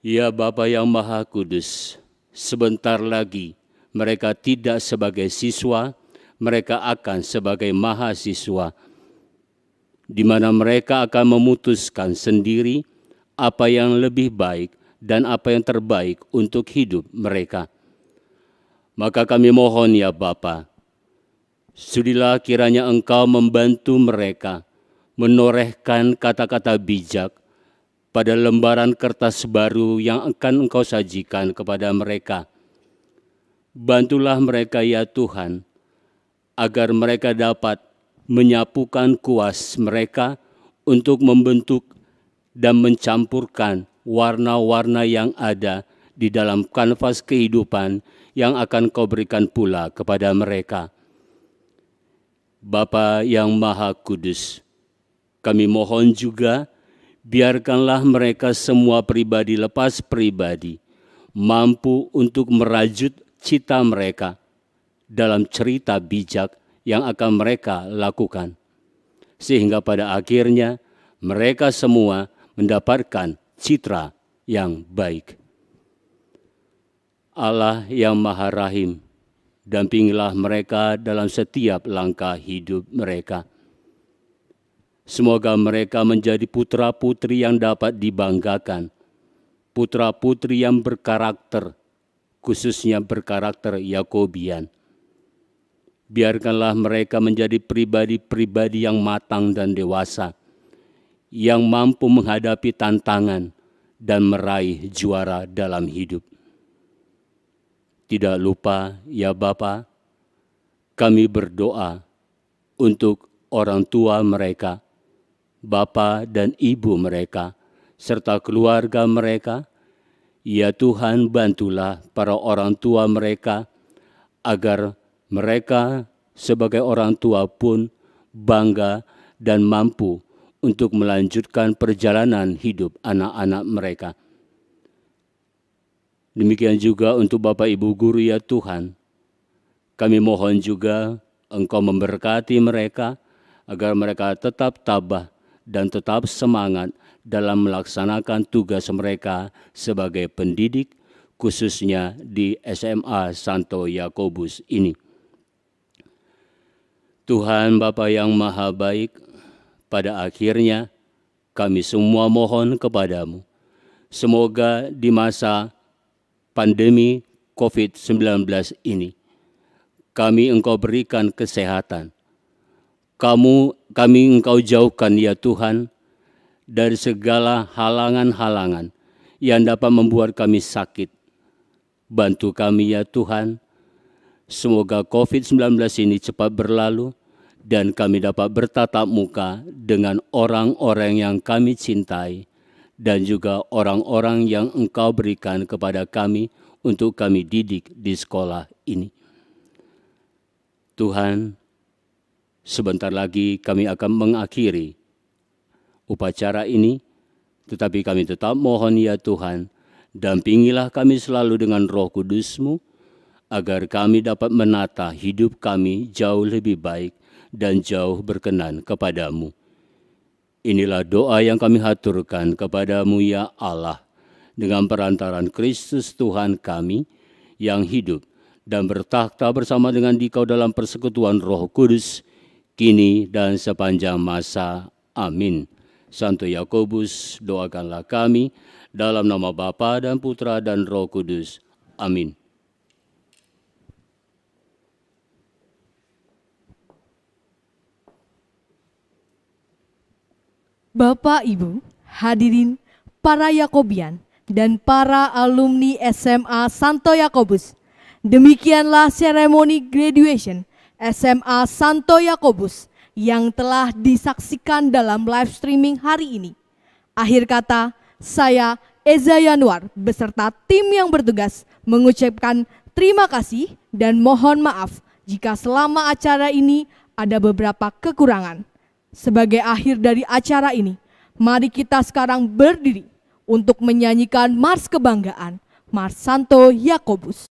Ya Bapa yang Maha Kudus, sebentar lagi mereka tidak sebagai siswa, mereka akan sebagai mahasiswa, di mana mereka akan memutuskan sendiri apa yang lebih baik dan apa yang terbaik untuk hidup mereka. Maka kami mohon ya Bapa, sudilah kiranya Engkau membantu mereka menorehkan kata-kata bijak pada lembaran kertas baru yang akan Engkau sajikan kepada mereka. Bantulah mereka ya Tuhan, agar mereka dapat menyapukan kuas mereka untuk membentuk dan mencampurkan warna-warna yang ada di dalam kanvas kehidupan yang akan Kau berikan pula kepada mereka. Bapa yang Maha Kudus, kami mohon juga biarkanlah mereka semua pribadi lepas pribadi mampu untuk merajut cita mereka dalam cerita bijak yang akan mereka lakukan. Sehingga pada akhirnya mereka semua mendapatkan citra yang baik. Allah yang Maha Rahim, dampingilah mereka dalam setiap langkah hidup mereka. Semoga mereka menjadi putra-putri yang dapat dibanggakan, putra-putri yang berkarakter, khususnya berkarakter Yakobian. Biarkanlah mereka menjadi pribadi-pribadi yang matang dan dewasa, yang mampu menghadapi tantangan dan meraih juara dalam hidup. Tidak lupa, ya Bapa, kami berdoa untuk orang tua mereka, bapa dan ibu mereka, serta keluarga mereka. Ya Tuhan, bantulah para orang tua mereka, agar mereka sebagai orang tua pun bangga dan mampu untuk melanjutkan perjalanan hidup anak-anak mereka. Demikian juga untuk Bapak Ibu Guru, ya Tuhan. Kami mohon juga Engkau memberkati mereka, agar mereka tetap tabah dan tetap semangat dalam melaksanakan tugas mereka sebagai pendidik, khususnya di SMA Santo Yakobus ini. Tuhan Bapa yang Maha Baik, pada akhirnya kami semua mohon kepadamu, semoga di masa pandemi COVID-19 ini, kami Engkau berikan kesehatan. Kami Engkau jauhkan, ya Tuhan, dari segala halangan-halangan yang dapat membuat kami sakit. Bantu kami, ya Tuhan, semoga COVID-19 ini cepat berlalu dan kami dapat bertatap muka dengan orang-orang yang kami cintai, dan juga orang-orang yang Engkau berikan kepada kami untuk kami didik di sekolah ini. Tuhan, sebentar lagi kami akan mengakhiri upacara ini, tetapi kami tetap mohon, ya Tuhan, dampingilah kami selalu dengan Roh Kudus-Mu, agar kami dapat menata hidup kami jauh lebih baik dan jauh berkenan kepadamu. Inilah doa yang kami haturkan kepadamu, ya Allah, dengan perantaran Kristus Tuhan kami yang hidup dan bertakhta bersama dengan Dikau dalam persekutuan Roh Kudus, kini dan sepanjang masa. Amin. Santo Yakobus, doakanlah kami dalam nama Bapa dan Putra dan Roh Kudus. Amin. Bapak, Ibu, hadirin para Yakobian dan para alumni SMA Santo Yakobus. Demikianlah seremoni graduation SMA Santo Yakobus yang telah disaksikan dalam live streaming hari ini. Akhir kata, saya Eza Yanuar beserta tim yang bertugas mengucapkan terima kasih dan mohon maaf jika selama acara ini ada beberapa kekurangan. Sebagai akhir dari acara ini, mari kita sekarang berdiri untuk menyanyikan Mars Kebanggaan, Mars Santo Yakobus.